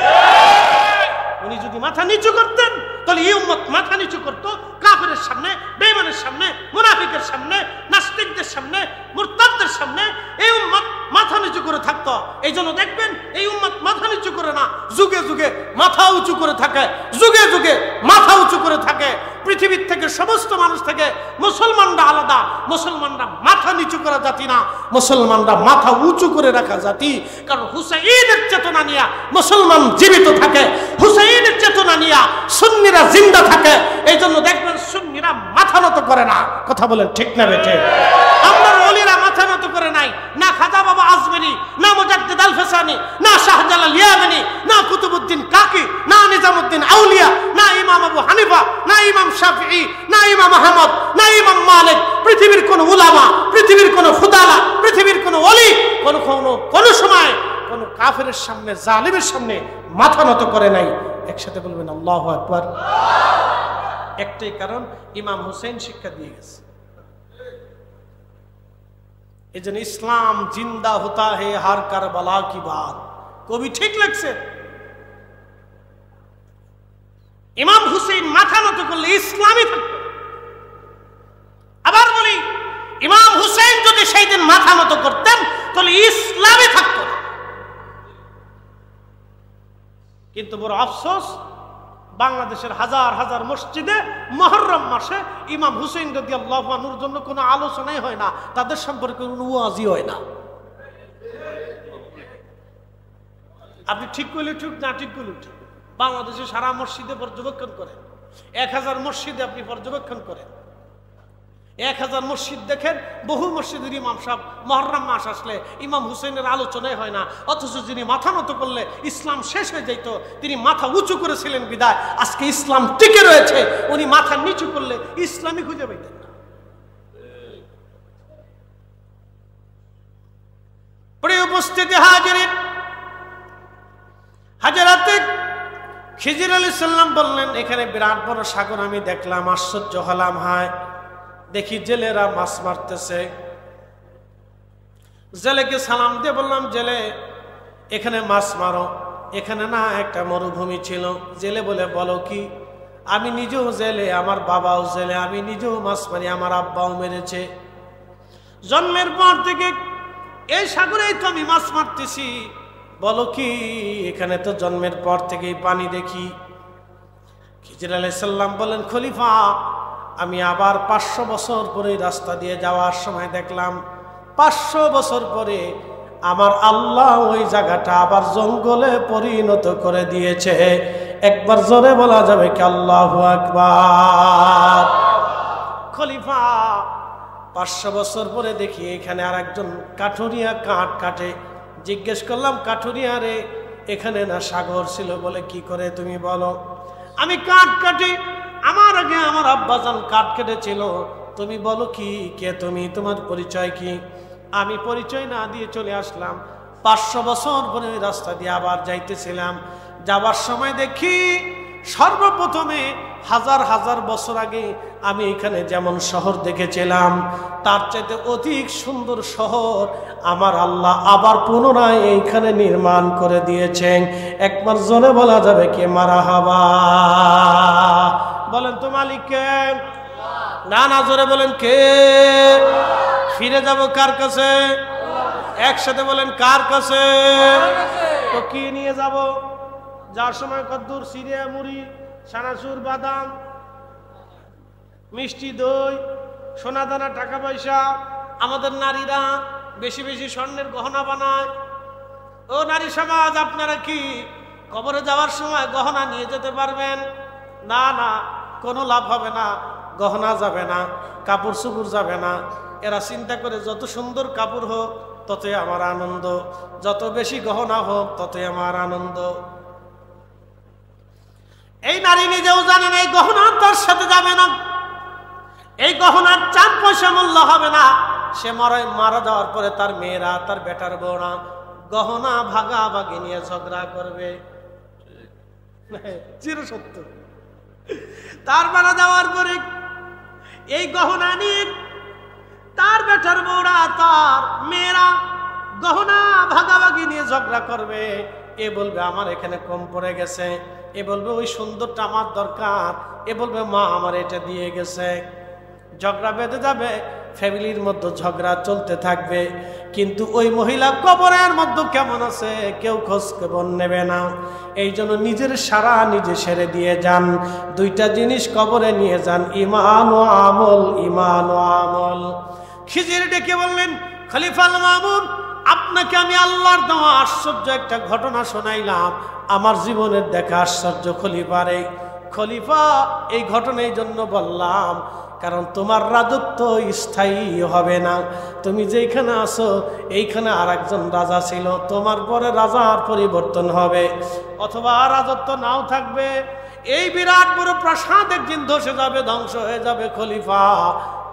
উনি যদি মাথা নিচু করতেন তাহলে এই উম্মত মাথা নিচু করত কাফেরের সামনে, বেঈমানের সামনে, মুনাফিকের সামনে, নাস্তিকদের সামনে, মুরতাদদের সামনে। এই উম্মত মাথা নিচু করে থাকতো। এই জন্য দেখবেন এই উম্মত মাথা নিচু করে না, যুগে যুগে মাথা উঁচু করে থাকে, যুগে যুগে মাথা উঁচু করে থাকে। পৃথিবীর থেকে সমস্ত মানুষ থেকে মুসলমানরা আলাদা। মুসলমানরা মাথা নিচু করা জাতি না, মুসলমানরা মাথা উঁচু করে রাখা জাতি। কারণ হুসাইনের চেতনা নিয়ে মুসলমান জীবিত থাকে, হুসাইনের চেতনা নিয়ে সুন্নিরা জিন্দা থাকে। এই জন্য দেখবেন সুন্নিরা মাথা নত করে না। কথা বলেন ঠিক না বেঠে? আমরা ওলিরা মাথা নত করে নাই, না খাজা বাবা আজমেরি, না মুজাদ্দিদ আল ফেসানি, না শাহজালাল ইয়ামানি, না কুতুবউদ্দিন কাকি, না নিজামউদ্দিন আউলিয়া, না ইমাম আবু হানিফা, না ইমাম শাফিঈ, না ইমাম আহমদ, না ইমাম মালিক। পৃথিবীর কোন উলামা, পৃথিবীর কোন ফুদালা, পৃথিবীর কোন ওলি কোন সময় কোন কাফেরের সামনে, জালিমের সামনে মাথা নত করে নাই। একসাথে বলবেন আল্লাহু আকবার। একটাই কারণ, ইমাম হুসেইন শিক্ষা দিয়ে গেছে। এই জন্য ইসলাম জিন্দা হতা হে হার কারবালা কি বাত, কবি ঠিক লাগছে। ইমাম হুসেইন মাথা নত করলে ইসলামই থাকতো। আবার বলি, ইমাম হুসেইন যদি সেই দিন মাথা নত করতেন তাহলে ইসলামই থাকতো না। কিন্তু বড় আফসোস, বাংলাদেশের হাজার হাজার মসজিদে মুহররম মাসে ইমাম হুসেইন রাদিয়াল্লাহু আনহুর জন্য কোনো আলোচনাই হয় না, তাদের সম্পর্কে কোনো ওয়াজই হয় না। আপনি ঠিক করলে ঠিক, না ঠিক করলে ঠিক। বাংলাদেশে সারা মসজিদে পর্যবেক্ষণ করেন, 1000 মসজিদে আপনি পর্যবেক্ষণ করেন, 1000 মসজিদ দেখেন, বহু মসজিদের ইমাম সাহেব মুহররম মাস আসলে ইমাম হুসেনের আলোচনাই হয় না। অথচ যিনি মাথা নত করলে ইসলাম শেষ হয়ে যেত, তিনি মাথা উঁচু করেছিলেন বিদায় আজকে ইসলাম টিকে রয়েছে। উনি মাথা নিচু করলে ইসলামই খুঁজে পাইতেন না। প্রিয় উপস্থিতি হাজিরিন, হযরত খিজির আলাইহিস সালাম বললেন, এখানে বিরাট বড় সাগর আমি দেখলাম, আশ্চর্য হলাম। হায়, দেখি জেলেরা মাছ মারতেছে। জেলেকে সালাম দিয়ে বললাম, জেলে এখানে মাছ মারো। এখানে না একটা মরুভূমি ছিল। জেলে বলে, বলো কি? আমি নিজেও জেলে, আমার বাবাও জেলে, আমি নিজেও মাছ মারি, আমার আব্বাও মেরেছে। জন্মের পর থেকে এই সাগরেই তো আমি মাছ মারতেছি। বলো কি? এখানে তো জন্মের পর থেকেই পানি দেখি। খিজির আলাইহিস সালাম বলেন, খলিফা আমি আবার 500 বছর পরে রাস্তা দিয়ে যাওয়ার সময় দেখলাম 500 বছর পরে আমার আল্লাহ ওই জায়গাটা আবার জঙ্গলে পরিণত করে দিয়েছে। একবার জোরে বলা যাবে কি আল্লাহু আকবার? খলিফা 500 বছর পরে দেখি এখানে আর একজন কাঠুরিয়া কাঠ কাটে। জিজ্ঞেস করলাম, কাঠুরিয়া রে, এখানে না সাগর ছিল? বলে, কি করে তুমি বলো? আমি কাঠ কাটি, আমার আগে আমার আব্বাজান কাঠ কেটেছিল। তুমি বলো কি, কে তুমি, তোমার পরিচয় কি? আমি পরিচয় না দিয়ে চলে আসলাম। 500 বছর পরে ওই রাস্তা দিয়ে আবার যাইতেছিলাম। যাবার সময় দেখি সর্বপ্রথমে হাজার হাজার বছর আগে আমি এখানে যেমন শহর দেখেছিলাম, তার চাইতে অধিক সুন্দর শহর আমার আল্লাহ আবার পুনরায় এইখানে নির্মাণ করে দিয়েছেন। একবার জোরে বলা যাবে কি মারহাবা? বলেন তো মালিক কে? না না, জোরে বলেন কে? ফিরে যাব কার কাছে? একসাথে বলেন, কার কাছে? তো কি নিয়ে যাব? যার সময় কদ্দুর, সিরিয়া, মুড়ি, সানাসুর, বাদাম, মিষ্টি দই, সোনাদানা, টাকা পয়সা। আমাদের নারীরা বেশি বেশি স্বর্ণের গহনা বানায়। ও নারী সমাজ, আপনারা কি কবরে যাওয়ার সময় গহনা নিয়ে যেতে পারবেন? না না, কোনো লাভ হবে না। গহনা যাবে না, কাপড় চুপড় যাবে না। এরা চিন্তা করে যত সুন্দর কাপড় হোক ততই আমার আনন্দ, যত বেশি গহনা হোক ততই আমার আনন্দ। এই নারী নিজেও জানেন এই গহনা তার সাথে যাবে না, এই গহনার 4 পয়সা মূল্য হবে না। সে মারা যাওয়ার পরে তার মেয়েরা, তার বেটার বউরা গহনা ভাগাভাগি নিয়ে ঝগড়া করবে। চিরসত্য। তার মারা যাওয়ার পরে এই গহনা নিয়ে তার বেটার বউরা, তার মেয়েরা গহনা ভাগাভাগি নিয়ে ঝগড়া করবে। এ বলবে আমার এখানে কম পড়ে গেছে, এ বলবে ওই সুন্দরটা আমার দরকার, এ বলবে মা আমার এটা দিয়ে গেছে। ঝগড়া বেঁধে যাবে, ফ্যামিলির মধ্যে ঝগড়া চলতে থাকবে। কিন্তু ওই মহিলা কবরের মধ্যে কেমন আছে কেউ খোঁজ খবর নেবে না। এই জন্য নিজের সারা নিজে সেরে দিয়ে যান। 2টা জিনিস কবরে নিয়ে যান, ঈমান ও আমল, ঈমান ও আমল। খিজির ডেকে বললেন, খলিফাল মামুন, আপনাকে আমি আল্লাহর দেওয়া আশ্চর্য একটা ঘটনা শোনাইলাম, আমার জীবনের দেখা আশ্চর্য খলিফারে। খলিফা, এই ঘটনা এই জন্য বললাম কারণ তোমার রাজত্ব স্থায়ী হবে না। তুমি যেখানে আছো এইখানে আর একজন রাজা ছিল, তোমার পরে রাজার পরিবর্তন হবে, অথবা রাজত্ব নাও থাকবে। এই বিরাট বড় প্রাসাদ একদিন ধসে যাবে, ধ্বংস হয়ে যাবে। খলিফা,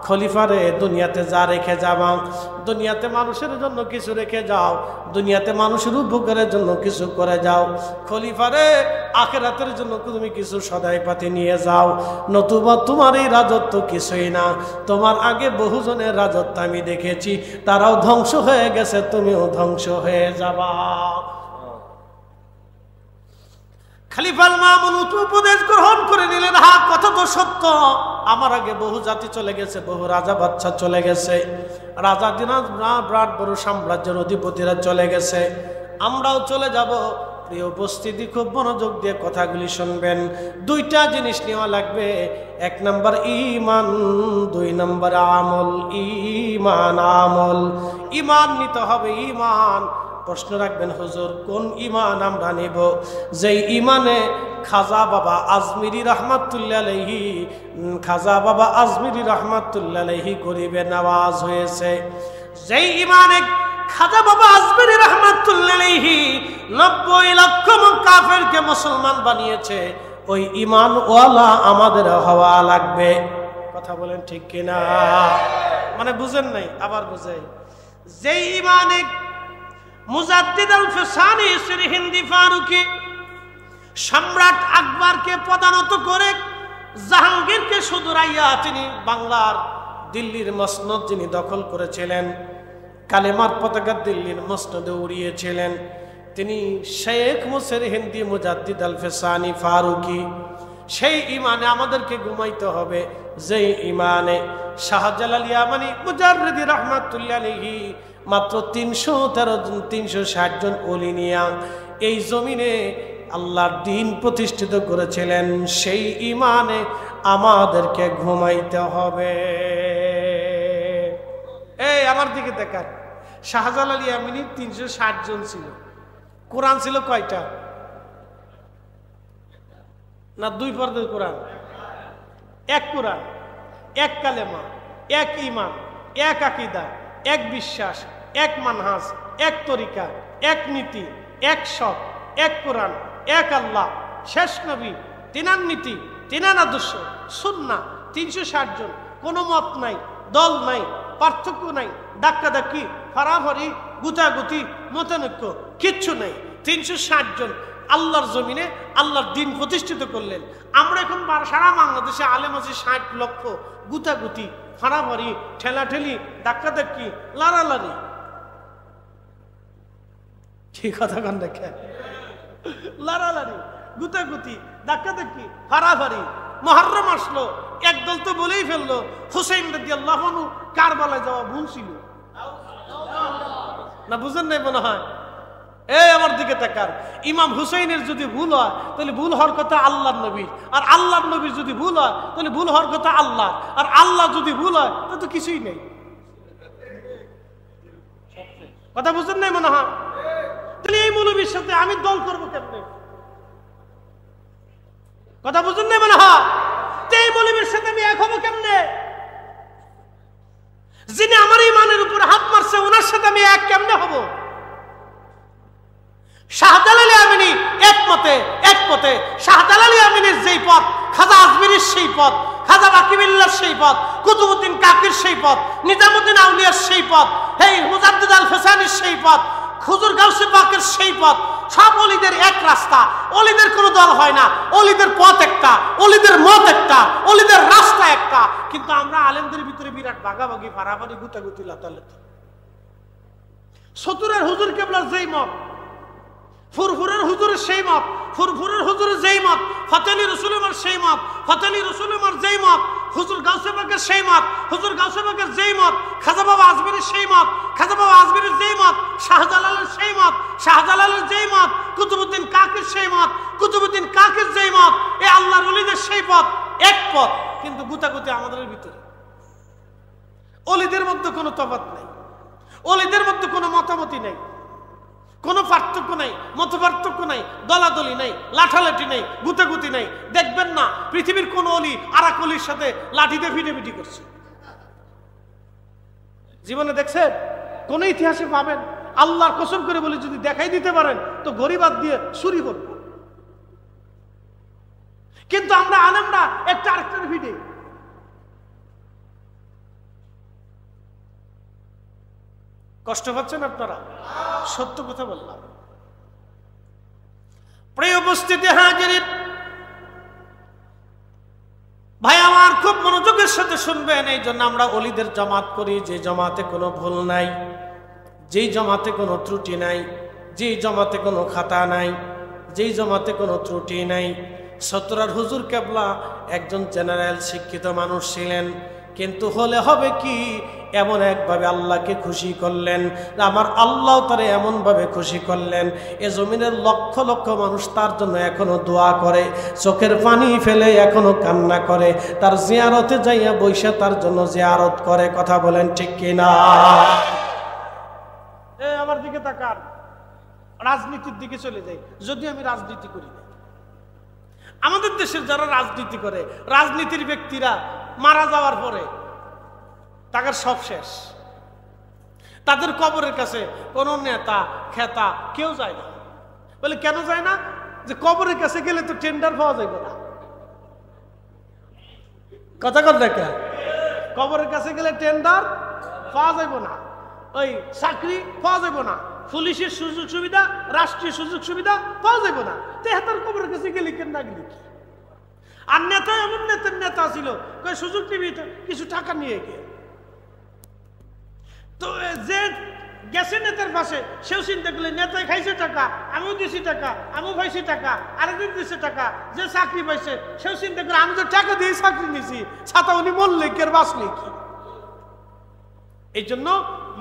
খলিফারে দুনিয়াতে যা রেখে যাবা, দুনিয়াতে মানুষের জন্য কিছু রেখে যাও, দুনিয়াতে মানুষের উপকারের জন্য কিছু করে যাও। খলিফারে আখিরাতের জন্য তুমি কিছু সদাই পাতি নিয়ে যাও, নতুবা তোমার এই রাজত্ব কিছুই না। তোমার আগে বহুজনের রাজত্ব আমি দেখেছি, তারাও ধ্বংস হয়ে গেছে, তুমিও ধ্বংস হয়ে যাবা। খলিফাল মামুন উপদেশ গ্রহণ করে নিলেন, হ্যাঁ কথা তো সত্য, আমার আগে বহু জাতি চলে গেছে, বহু রাজা বাচ্চা চলে গেছে, রাজা দিনা বিরাট বড় সাম্রাজ্যের অধিপতিরা চলে গেছে, আমরাও চলে যাব। প্রিয় উপস্থিতি, খুব মনোযোগ দিয়ে কথাগুলি শুনবেন। দুইটা জিনিস নেওয়া লাগবে, এক নম্বর ঈমান, দুই নম্বর আমল। ঈমান আমল, ঈমান নিতে হবে, ঈমান। প্রশ্ন রাখবেন, হুজুর কোন ঈমান আমরা নেব? যেই ঈমানে খাজা বাবা আজমিরি রহমাতুল্লাহ আলাইহি, খাজা বাবা আজমিরি রহমাতুল্লাহ আলাইহি গরিবে নওয়াজ হয়েছে, যেই ঈমানে খাজা বাবা আজমিরি রহমাতুল্লাহ আলাইহি 90 লক্ষ কাফেরকে মুসলমান বানিয়েছে, ওই ঈমান ওয়ালা আমাদের হওয়া লাগবে। কথা বলেন ঠিক কিনা? মানে বুঝেন নাই, আবার বুঝাই। যেই ঈমানে মুজাদ্দিদ আল ফিসানি হিন্দি ফারুকি সম্রাট আকবরকে পদানত করে জাহাঙ্গীরকে সুদরাইয়া তিনি বাংলার দিল্লির মসনদ যিনি দখল করেছিলেন, কালেমার পতাকা দিল্লির মসনদে উড়িয়েছিলেন, তিনি শেখ মুসের হিন্দি মুজাদ্দিদ আল ফিসানি ফারুকি। সেই ঈমানে আমাদেরকে ঘুমাইতে হবে, যেই ঈমানে শাহজালাল ইয়ামানি মুজাররিদি রহমাতুল্লাহ আলাইহি মাত্র 360 জন ওলি নিয়া এই জমিনে আল্লাহর দ্বীন প্রতিষ্ঠিত করেছিলেন। সেই ঈমানে আমাদেরকে ঘুমাইতে হবে। এই আমার দিকে দেখান, শাহজালাল ইয়ামানি 360 জন ছিল। কোরআন ছিল কয়টা? না 2 পর্দার কোরআন? এক কোরআন, এক কালেমা, এক ঈমান, এক আকীদা, এক বিশ্বাস, এক মানহাজ, এক তরিকা, এক নীতি, এক সৎ, এক কোরআন, এক আল্লাহ, শেষ নবী, তিনার নীতি, তিনার আদর্শ, সুন্নাহ। 360 জন, কোনো মত নাই, দল নাই, পার্থক্য নাই, ডাক্কাডাক্কি, ফারাফারি, গুতাগুতি, মতানৈক্য কিচ্ছু নাই। 360 জন আল্লাহর জমিনে আল্লাহর দ্বীন প্রতিষ্ঠিত করলেন। আমরা এখন সারা বাংলাদেশে আলেম আছি 60 লক্ষ, গুতাগুতি, ফাড়াফাড়ি, ঠেলাঠেলি, ধাক্কাধাক্কি, লাড়ালাড়ি। কি কথা কন দেখে? লাড়ালাড়ি, গুতাগুতি, ধাক্কাধাক্কি, ফাড়াফাড়ি। মুহররম আসলো, একদল তো বলেই ফেললো হুসাইন রাদিয়াল্লাহু আনহু কারবালায় যাওয়া ভুল ছিল। না বুঝেন নাই মনে হয়? এই আমার দিকে তাকান, ইমাম হুসাইনের যদি ভুল হয় তাহলে ভুল হওয়ার কথা আল্লাহর নবীর, আর আল্লাহর নবীর যদি ভুল হয় তাহলে ভুল হওয়ার কথা আল্লাহ, আর আল্লাহ যদি ভুল হয় তাহলে তো কিছুই নেই। কথা বুঝেন নাই মনে হয়? তাহলে এই মৌলবীর সাথে আমি দল করবো কেমনে? কথা বুঝেন নাই মনে হয়? এই মৌলবীর সাথে আমি এক হবো কেমনে? যিনি আমার ইমানের উপর হাত মারছে ওনার সাথে আমি এক কেমনে হবো? শাহজালাল ইয়ামানি এক পথে শাহজালাল ইয়ামানির যেই পথ, খাজা আজমিরির সেই পথ, খাজা বাকিবিল্লাহর সেই পথ, কুতুবউদ্দিন কাকির সেই পথ, নিজামুদ্দিন আউলিয়ার সেই পথ, এই মুজাদ্দিদ আল ফিসানির সেই পথ, হুজুর গাউসে পাকের সেই পথ। সব ওলিদের এক রাস্তা, ওলিদের কোনো দল হয় না, ওলিদের পথ একটা, ওলিদের মত একটা, ওলিদের রাস্তা একটা। কিন্তু আমরা আলেমদের ভিতরে বিরাট ভাগাভাগি, ফাড়াফাড়ি, গুতাগুতি, লাতালাতি। সতুরের হুজুর কেবলার যেই মত, ফুরফুরের হুজুরের সেই মত, ফুরফুরের হুজুরের যেই মত, ফতেলি রসুলের সেই মত, ফতেলি রসুলের যেই মত, হুজুর গাউসে পাকের সেই মত, হুজুর গাউসে পাকের যেই মত, খাজা বাবা আজমিরের সেই মত, খাজা বাবা আজমিরের যেই মত, শাহজালালের সেই মত, শাহজালালের যেই মত, কুতুবউদ্দিন কাকির সেই মত, কুতুবউদ্দিন কাকির যেই মত, এই আল্লাহর ওলিদের সেই পথ, এক পথ। কিন্তু গুতাগুতি আমাদের ভিতরে। ওলিদের মধ্যে কোনো তফাৎ নাই, ওলিদের মধ্যে কোনো মতামতি নাই, কোনো পার্থক্য নাই, মত পার্থক্য নাই, দলাদলি নাই, লাঠালাঠি নাই, গুতাগুতি নাই। দেখবেন না পৃথিবীর কোন অলি আর এক অলির সাথে লাঠিতে ফিটেফিটি করছে? জীবনে দেখছেন? কোন ইতিহাসে পাবেন? আল্লাহর কসম করে বলি যদি দেখাই দিতে পারেন তো গরিবাদ দিয়ে চুরি করব। কিন্তু আমরা আলেমরা একটা আরেকটার ভিড়ে। কষ্ট পাচ্ছেন আপনারা? সত্য কথা বললাম। প্রিয় উপস্থিতি হাজিরিন, ভাই আমার খুব মনোযোগের সাথে শুনবেন। এই জন্য আমরা ওলিদের জামাত করি, যে জামাতে কোনো ভুল নাই, যেই জামাতে কোনো ত্রুটি নাই, যেই জামাতে কোনো খাতা নাই, যেই জামাতে কোনো ত্রুটি নাই। সতরার হুজুর কেবলা একজন জেনারেল শিক্ষিত মানুষ ছিলেন, কিন্তু হলে হবে কি, এমন একভাবে আল্লাহকে খুশি করলেন, আমার আল্লাহ তারে এমন ভাবে খুশি করলেন, এ জমিনের লক্ষ লক্ষ মানুষ তার জন্য এখনো দোয়া করে, চোখের পানি ফেলে এখনো কান্না করে, তার জিয়ারতে যাইয়া বৈশা তার জন্য জিয়ারত করে। কথা বলেন ঠিক কিনা? আমার দিকে তাকান, রাজনীতির দিকে চলে যাই। যদি আমি রাজনীতি করি না, আমাদের দেশের যারা রাজনীতি করে, রাজনীতির ব্যক্তিরা মারা যাওয়ার পরে তাদের সব শেষ, তাদের কবরের কাছে কোন নেতা খেতা কেউ যায় না। বলে কেন যায় না? যে কবরের কাছে গেলে তো টেন্ডার পাওয়া যাবে না। কথা কর দেখা, কবরের কাছে গেলে টেন্ডার পাওয়া যাবে না, ওই চাকরি পাওয়া যাবে না, পুলিশের সুযোগ সুবিধা, রাষ্ট্রীয় সুযোগ সুবিধা পাওয়া যাবে না। তেহাতার কবরের কাছে গেলি কেন না গেলি? আর নেতা এমন নেতা ছিল সুযোগ নিবি কিছু টাকা নিয়ে গিয়ে, তো যে গেছে নেতার পাশে সেও চিন্তা করলে নেতায় খাইছে টাকা, আমিও দিছি টাকা, আমিও পাইছি টাকা, আরেকদিন দিছে টাকা, যে চাকরি পাইছে সেও চিন্তা করে আমি তো টাকা দিয়ে চাকরি নিছি, ছাতা উনি মরলে কি আর বাঁচলে কি। এই জন্য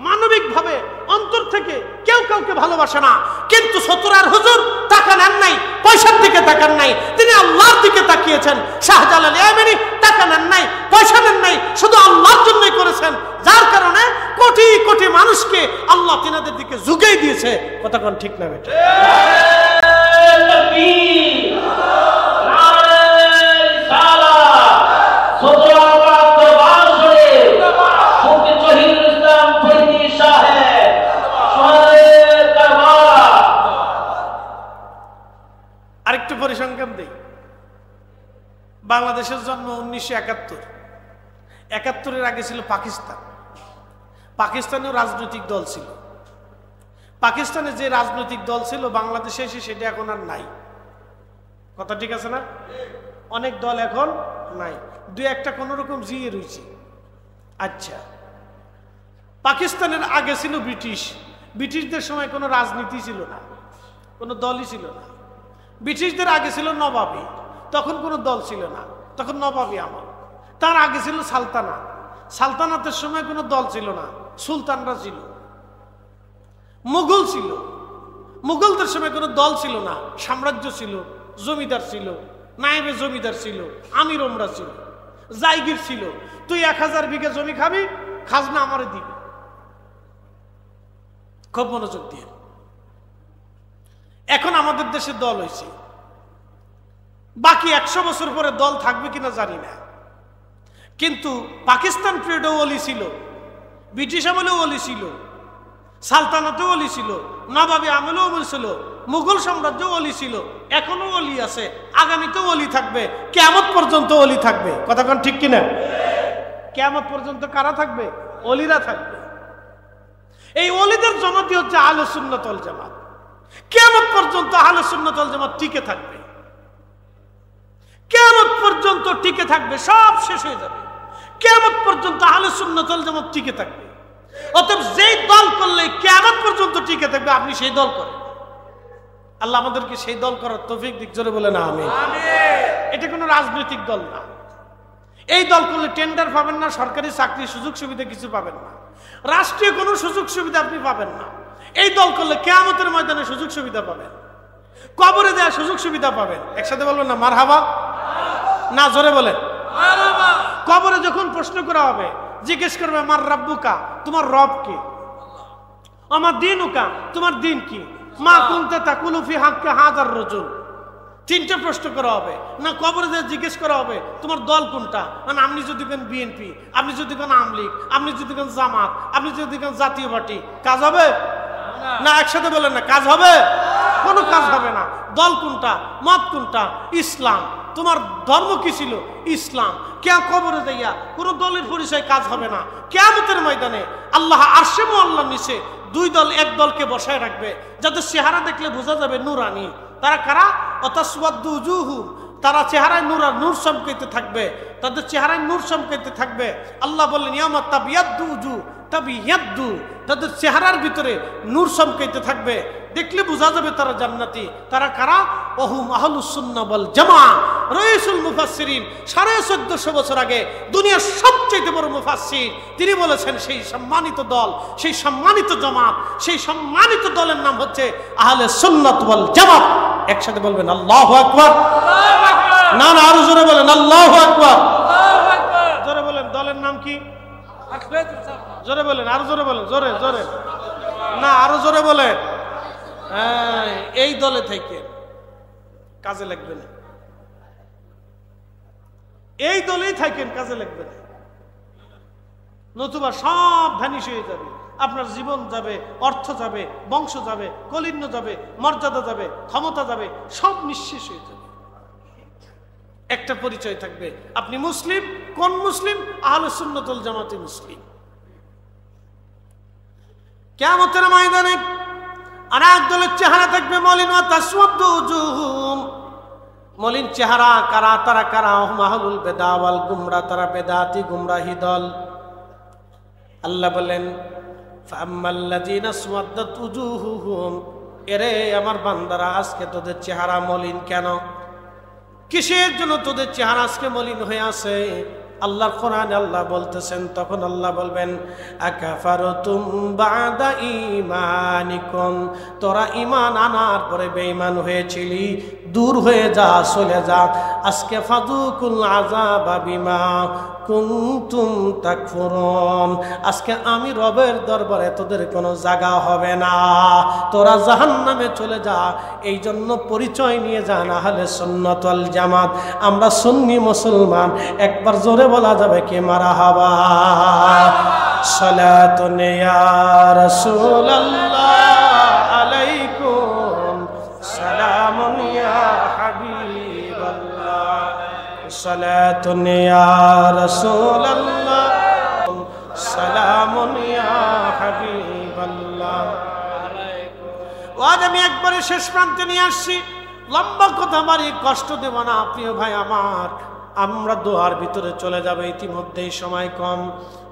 মানবিক ভাবে অন্তর থেকে কেউ কাউকে ভালোবাসে না, কিন্তু সতরার হুজুর টাকা নেন নাই, পয়সার দিকে তাকান নাই, তিনি আল্লাহর দিকে তাকিয়েছেন। শাহজালাল ইয়ামানি টাকা নেন নাই, পয়সা নেন নাই, শুধু আল্লাহর জন্যই করেছেন, যার কারণে কোটি কোটি মানুষকে আল্লাহ তিনাদের দিকে ঝুঁকেই দিয়েছে। কথা কোন ঠিক না বেটা? আরেকটু পরিসংখ্যান দেই। বাংলাদেশের জন্ম 1971-এর আগে ছিল পাকিস্তান। পাকিস্তানেও রাজনৈতিক দল ছিল। পাকিস্তানে যে রাজনৈতিক দল ছিল বাংলাদেশে এসে সেটা এখন আর নাই। কথা ঠিক আছে না? অনেক দল এখন নাই, দুই একটা কোন রকম জিয়ে রয়েছে। আচ্ছা, পাকিস্তানের আগে ছিল ব্রিটিশ। ব্রিটিশদের সময় কোনো রাজনীতি ছিল না, কোনো দলই ছিল না। ব্রিটিশদের আগে ছিল নবাবী, তখন কোনো দল ছিল না, তখন নবাবী আমল। তার আগে ছিল সালতানা, সালতানাতের সময় কোনো দল ছিল না, সুলতানরা ছিল। মুঘল ছিল, মুঘলদের সময় কোনো দল ছিল না, সাম্রাজ্য ছিল, জমিদার ছিল, নায়েবে জমিদার ছিল, আমির ওমরা ছিল, জায়গির ছিল। তুই 1000 বিঘা জমি খাবি, খাজনা আমারে দিবি। খুব মনোযোগ দিয়ে। এখন আমাদের দেশে দল হয়েছে, বাকি 100 বছর পরে দল থাকবে কিনা জানি না, কিন্তু পাকিস্তান পিরিয়ডেও ওলি ছিল, ব্রিটিশ আমলেও ওলি ছিল, সালতানাতেও ওলি ছিল, নবাবী আমলেও ওলি ছিল, মুঘল সাম্রাজ্যও ওলি ছিল, এখনো ওলি আছে, আগামীতেও ওলি থাকবে, কিয়ামত পর্যন্ত ওলি থাকবে। কথা কোন ঠিক কিনা? কিয়ামত পর্যন্ত কারা থাকবে? ওলিরা থাকবে। এই ওলিদের জমাতি হচ্ছে আহলে সুন্নাত ওয়াল জামাত। কিয়ামত পর্যন্ত আহলে সুন্নাত ওয়াল জামাত টিকে থাকবে, কিয়ামত পর্যন্ত টিকে থাকবে, সব শেষ হয়ে যাবে, কিয়ামত পর্যন্ত আহলে সুন্নাত ওয়াল জামাত টিকে থাকবে। অতএব যেই দল করলে কিয়ামত পর্যন্ত টিকে থাকবে, আপনি সেই দল করেন। আল্লাহ আমাদেরকে সেই দল করার তৌফিক দিক, জোরে বলে না আমিন। এটা কোনো রাজনৈতিক দল না। এই দল করলে টেন্ডার পাবেন না, সরকারি চাকরি সুযোগ সুবিধা কিছু পাবেন না, রাষ্ট্রীয় কোনো সুযোগ সুবিধা আপনি পাবেন না। এই দল করলে কিয়ামতের ময়দানে সুযোগ সুবিধা পাবেন, কবরে দেওয়া সুযোগ সুবিধা পাবেন। একসাথে বলবেন না মারহাবা? না, জোরে বলেন। কবরে যখন প্রশ্ন করা হবে, জিজ্ঞেস করবে আমার রাব্বুকা, তোমার রব কি? আমার দিনুকা, তোমার দিন কি? মা কুনতা তাকুলু ফি হাক্কি হাযার রাজুল। 3টে প্রশ্ন করা হবে না, কবরে জিজ্ঞেস করা হবে তোমার দল কোনটা। মানে আপনি যদি কেন বিএনপি, আপনি যদি কেন আওয়ামী লীগ, আপনি যদি কেন জামাত, আপনি যদি কেন জাতীয় পার্টি, কাজ হবে না? একসাথে বলেন না, কাজ হবে? কোনো কাজ হবে না। দল কোনটা, মত কোনটা? ইসলাম। তোমার ধর্ম কি ছিল? ইসলাম। কেউ কবরে যাইয়া কোন দলের পরিচয় কাজ হবে না। কিয়ামতের ময়দানে আল্লাহ আরশে মুআল্লার নিচে 2 দল, এক দলকে বসায় রাখবে, যাদের চেহারা দেখলে বোঝা যাবে নুরানি। তারা কারা? অতাসওয়াদ্দু উজুহুম, তারা চেহারায় নূর চমকাইতে থাকবে, তাদের চেহারায় নূর চমকাইতে থাকবে। আল্লাহ বললেন ইয়ামা তাবিয়াদ্দু উজু তাবিয়াদ্দু, তাদের চেহারার ভিতরে নূর চমকাইতে থাকবে। দেখলে বোঝা যাবে তারা জান্নাতি। তারা কারা? ওহুম আহলুস সুন্নাহ ওয়াল জামাআহ। রাইসুল মুফাসসিরিন 1450 বছর আগে দুনিয়ার সবচেয়ে বড় মুফাসসির তিনি বলেছেন, সেই সম্মানিত দল, সেই সম্মানিত জামাত, সেই সম্মানিত দলের নাম হচ্ছে আহলে সুন্নাত ওয়াল জামাত। একসাথে বলবেন আল্লাহু আকবার। না না, আরো জোরে বলেন আল্লাহু আকবার। জোরে বলেন। দলের নাম কি? জোরে বলেন, আরো জোরে বলেন, জোরে জোরে না, আরো জোরে বলেন। এই দলে থেকে কাজে লাগবে না, এই দলেই থাকেন, কাজে লাগবে না, নতুবা সব ভ্যানিশ হয়ে যাবে। আপনার জীবন যাবে, অর্থ যাবে, বংশ যাবে, কলিন্য যাবে, মর্যাদা যাবে, ক্ষমতা যাবে, সব নিঃশেষ হয়ে যাবে। একটা পরিচয় থাকবে, আপনি মুসলিম। কোন মুসলিম? আহলুস সুন্নাত ওয়াল জামাতি মুসলিম। কিয়ামতের ময়দানে আরেক দলের চেহারা থাকবে মলিন ওয়া তাসওয়াদু উজুহুম। মলিন চেহারা কারা? তারা কারা? আহলুল বিদআ ওয়াল গুমরা, তারা বেদাতি গুমরাহি দল। আল্লাহ বলেন ফাআম্মাল্লাযীনা আসওয়াদাত উজুহুহুম, এরে আমার বান্দারা, আজকে তোদের চেহারা মলিন কেন? কিসের জন্য তোদের চেহারা আজকে মলিন হয়ে আছে? আল্লাহর কোরআনে আল্লাহ বলতেছেন, তখন আল্লাহ বলবেন আকাফারতুম বাদা ঈমানিকুম, তোরা ঈমান আনার পরে বেঈমান হয়েছিলি, দূর হয়ে যা, চলে যা। আজকে ফাযুকুল আযাবা বিমা কুনতুম তাকফুরুন, আজকে আমি রবের দরবারে তোদের কোনো জায়গা হবে না, তোরা জাহান্নামে চলে যা। এই জন্য পরিচয় নিয়ে যান আহলে সুন্নাত ওয়াল জামাত। আমরা সুন্নি মুসলমান। একবার জোরে বলা যাবে কি মারহাবা? সালাতুন ইয়া রাসূলুল্লাহ আলাইকুম, সালামুন ইয়া হাবিবাল্লাহ, সালাতুন ইয়া রাসূলুল্লাহ, সালামুন ইয়া হাবিবাল্লাহ। আজ আমি একবারে শেষ প্রান্তে নিয়ে আসছি, লম্বা কথা বাড়ি কষ্ট দেব না প্রিয় ভাই আমার। আমরা দোয়ার ভিতরে চলে যাবে, ইতিমধ্যেই সময় কম।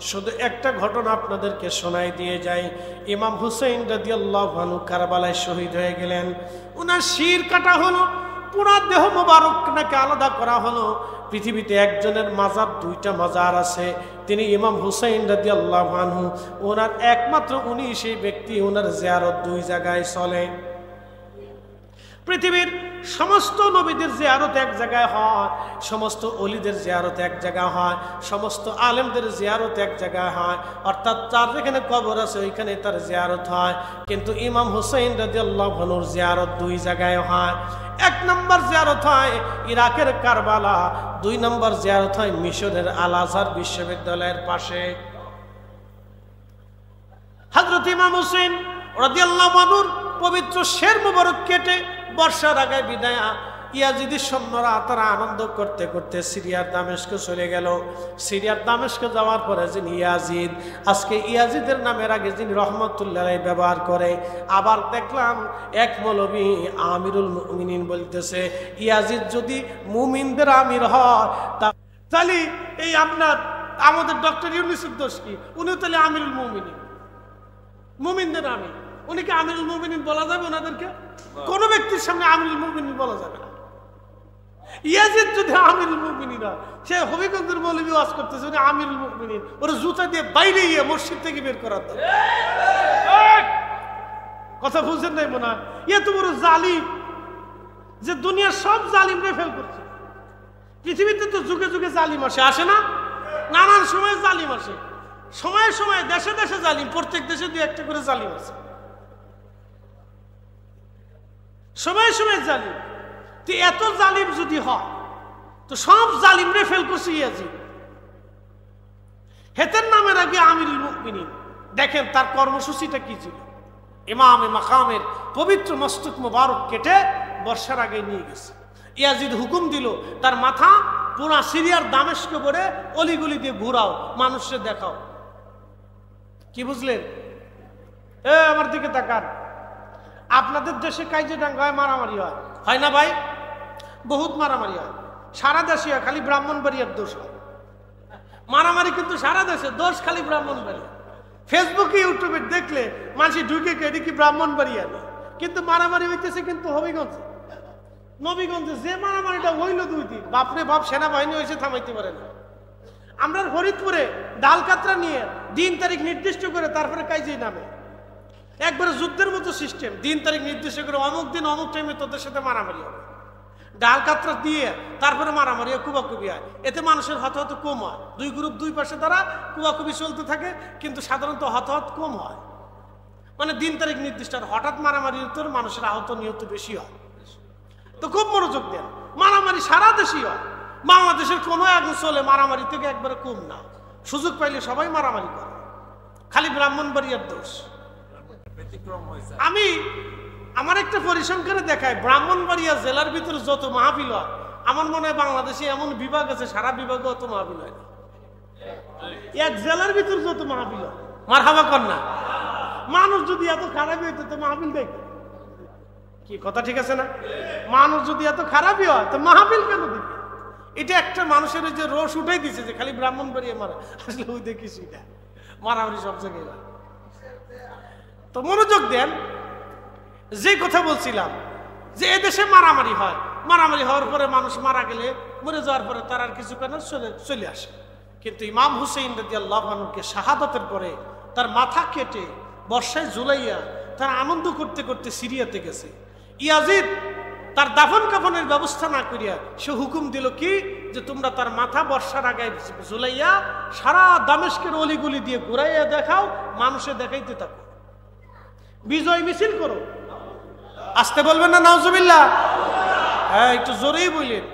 শুধু একটা ঘটনা আপনাদেরকে শোনাই দিয়ে যাই। ইমাম হুসাইন রাদিয়াল্লাহু আনহু কারবালায় শহীদ হয়ে গেলেন। ওনার শির কাটা হলো, পুরো দেহ মোবারক নাকি আলাদা করা হলো। পৃথিবীতে একজনের মাজার, দুইটা মাজার আছে, তিনি ইমাম হুসাইন রাদিয়াল্লাহু আনহু। ওনার একমাত্র উনি সেই ব্যক্তি, ওনার জিয়ারত দুই জায়গায় চলে। পৃথিবীর সমস্ত নবীদের জিয়ারত এক জায়গায় হয়, সমস্ত ওলিদের জিয়ারত এক জায়গায় হয়, সমস্ত আলেমদের জিয়ারত এক জায়গায় হয়, অর্থাৎ তার যেখানে কবর আছে ওইখানে তার জিয়ারত হয়। কিন্তু ইমাম হুসাইন রাদিয়াল্লাহু আনহুর জিয়ারত দুই জায়গায় হয়। এক নম্বর জিয়ারত হয় ইরাকের কারবালা, দুই নম্বর জিয়ারত হয় মিশরের আল আজহার বিশ্ববিদ্যালয়ের পাশে। হযরত ইমাম হুসাইন রাদিয়াল্লাহু আনহুর পবিত্র শের মুবারক কেটে বর্ষার আগে বিদায় ইয়াজিদি সৈন্যরা তারা আনন্দ করতে করতে সিরিয়ার দামেস্কে চলে গেল। সিরিয়ার দামেস্কে যাওয়ার পরে যিনি ইয়াজিদ, আজকে ইয়াজিদের নামের আগে যিনি রহমতুল্লাহ ব্যবহার করে, আবার দেখলাম এক মৌলবী আমিরুল মুমিনিন বলতেছে ইয়াজিদ যদি মুমিনদের আমির হয় তাহলে এই আমাদের ডক্টর ইউনূসের দোষ কি? উনি তাহলে আমিরুল মুমিনিন, মুমিনদের আমির। উনি কি আমিরুল মুমিনিন বলা যাবে ওনাদেরকে? কোন ব্যক্তির সামনে আমিরুল মুমিনিন বলা যাবে না। ইয়াজিদ যদি আমিরুল মুমিনিন হয়, সে হবিগঞ্জের মৌলবী ওয়াজ করতেছে উনি আমিরুল মুমিনিন, ওরা জুতা দিয়ে বাইরে গিয়ে মসজিদ থেকে বের করার কথা বুঝেন নাই মনে হয়? এত বড় জালিম যে দুনিয়ার সব জালিমরে ফেল করছে। পৃথিবীতে তো যুগে যুগে জালিম আসে না? নানান সময় জালিম আসে, সময়ে সময়ে দেশে দেশে জালিম, প্রত্যেক দেশে দুই একটা করে জালিম আছে, সময়ে সময়ে জালিম। তো এত জালিম যদি হয় তো সব জালিমরে ফেল করছে ইয়াজিদ। হেতের নামের আগে আমিরুল মুমিনিন। দেখেন তার কর্মসূচিটা কি ছিল। ইমামে মাকামের পবিত্র মস্তক মোবারক কেটে বর্ষার আগে নিয়ে গেছে। ইয়াজিদ হুকুম দিল তার মাথা পুরা সিরিয়ার দামেস্কে পড়ে অলিগলি দিয়ে ঘুরাও, মানুষকে দেখাও। কি বুঝলেন? আমার দিকে তাকান। আপনাদের দেশে কাইজেডাঙ্গা হয়, মারামারি হয় না ভাই? বহুত মারামারি হয়, সারা দেশে হয়, খালি ব্রাহ্মণবাড়িয়ার দোষ হয় মারামারি, কিন্তু সারা দেশে দোষ খালি ব্রাহ্মণবাড়িয়া। ফেসবুকে ইউটিউবে দেখলে মানুষ ঢুকে কে কি ব্রাহ্মণবাড়িয়া নেই, কিন্তু মারামারি হইতেছে কিন্তু হবিগঞ্জে, নবীগঞ্জে। যে মারামারিটা হইল 2 দিন, বাপরে বাপ, সেনাবাহিনী হয়েছে থামাইতে পারে না। আমরা ফরিদপুরে ডালকাতরা নিয়ে দিন তারিখ নির্দিষ্ট করে তারপরে কাজে নামে, একবারে যুদ্ধের মতো সিস্টেম। দিন তারিখ নির্দিষ্ট করে অমুক দিন অমুক টাইমে তোদের সাথে মারামারি হবে, ডালকাতরা দিয়ে তারপরে মারামারি কুবাকুবি হয়। এতে মানুষের হতাহত কম হয়, 2 গ্রুপ 2 পাশে তারা কুবাকুবি চলতে থাকে, কিন্তু সাধারণত হতাহত কম হয়। মানে দিন তারিখ নির্দিষ্ট। আর হঠাৎ মারামারি তোর মানুষের আহত নিহত বেশি হয়। তো খুব মনোযোগ দেন, মারামারি সারা দেশই হয়, বাংলাদেশের কোনো এক অঞ্চলে মারামারি থেকে একবারে কম না। সুযোগ পাইলে সবাই মারামারি করে, খালি ব্রাহ্মণবাড়িয়ার দোষ। আমি আমার একটা পরিসংখ্যানে দেখায়, ব্রাহ্মণবাড়িয়া জেলার ভিতরে যত মাহফিল হয়, আমার মনে হয় বাংলাদেশে এমন বিভাগ আছে সারা বিভাগে অত মাহফিল হয় না। এক জেলার ভিতরে যত মাহফিল হয়, মারহাবা কর না। মানুষ যদি এত খারাপই হইতো তো মাহফিল দেখে কি কথা, ঠিক আছে না? মানুষ যদি এত খারাপই হয় তো মাহফিল কেন দিবে? এটা একটা মানুষের যে রোষ উঠাই দিছে যে খালি ব্রাহ্মণবাড়িয়া মারা, আসলে ওই দেখিস এটা মারামারি সব জায়গায়। তো মনোযোগ দেন, যে কথা বলছিলাম যে এদেশে মারামারি হয়, মারামারি হওয়ার পরে মানুষ মারা গেলে, মরে যাওয়ার পরে তার আর কিছু কেন চলে আসে। কিন্তু ইমাম হুসেইন রাদিয়াল্লাহু আনহুকে শাহাদাতের পরে তার মাথা কেটে বর্ষায় ঝুলাইয়া তারা আনন্দ করতে করতে সিরিয়াতে গেছে। ইয়াজিদ তার দাফন কাফনের ব্যবস্থা না করিয়া সে হুকুম দিল কি, যে তোমরা তার মাথা বর্ষার আগে ঝুলাইয়া সারা দামেস্কের অলিগুলি দিয়ে ঘুরাইয়া দেখাও, মানুষে দেখাইতে থাকো, বিজয় মিছিল করো। আসতে বলবেন না নাউজুবিল্লাহ? হ্যাঁ, একটু জোরেই বললেন।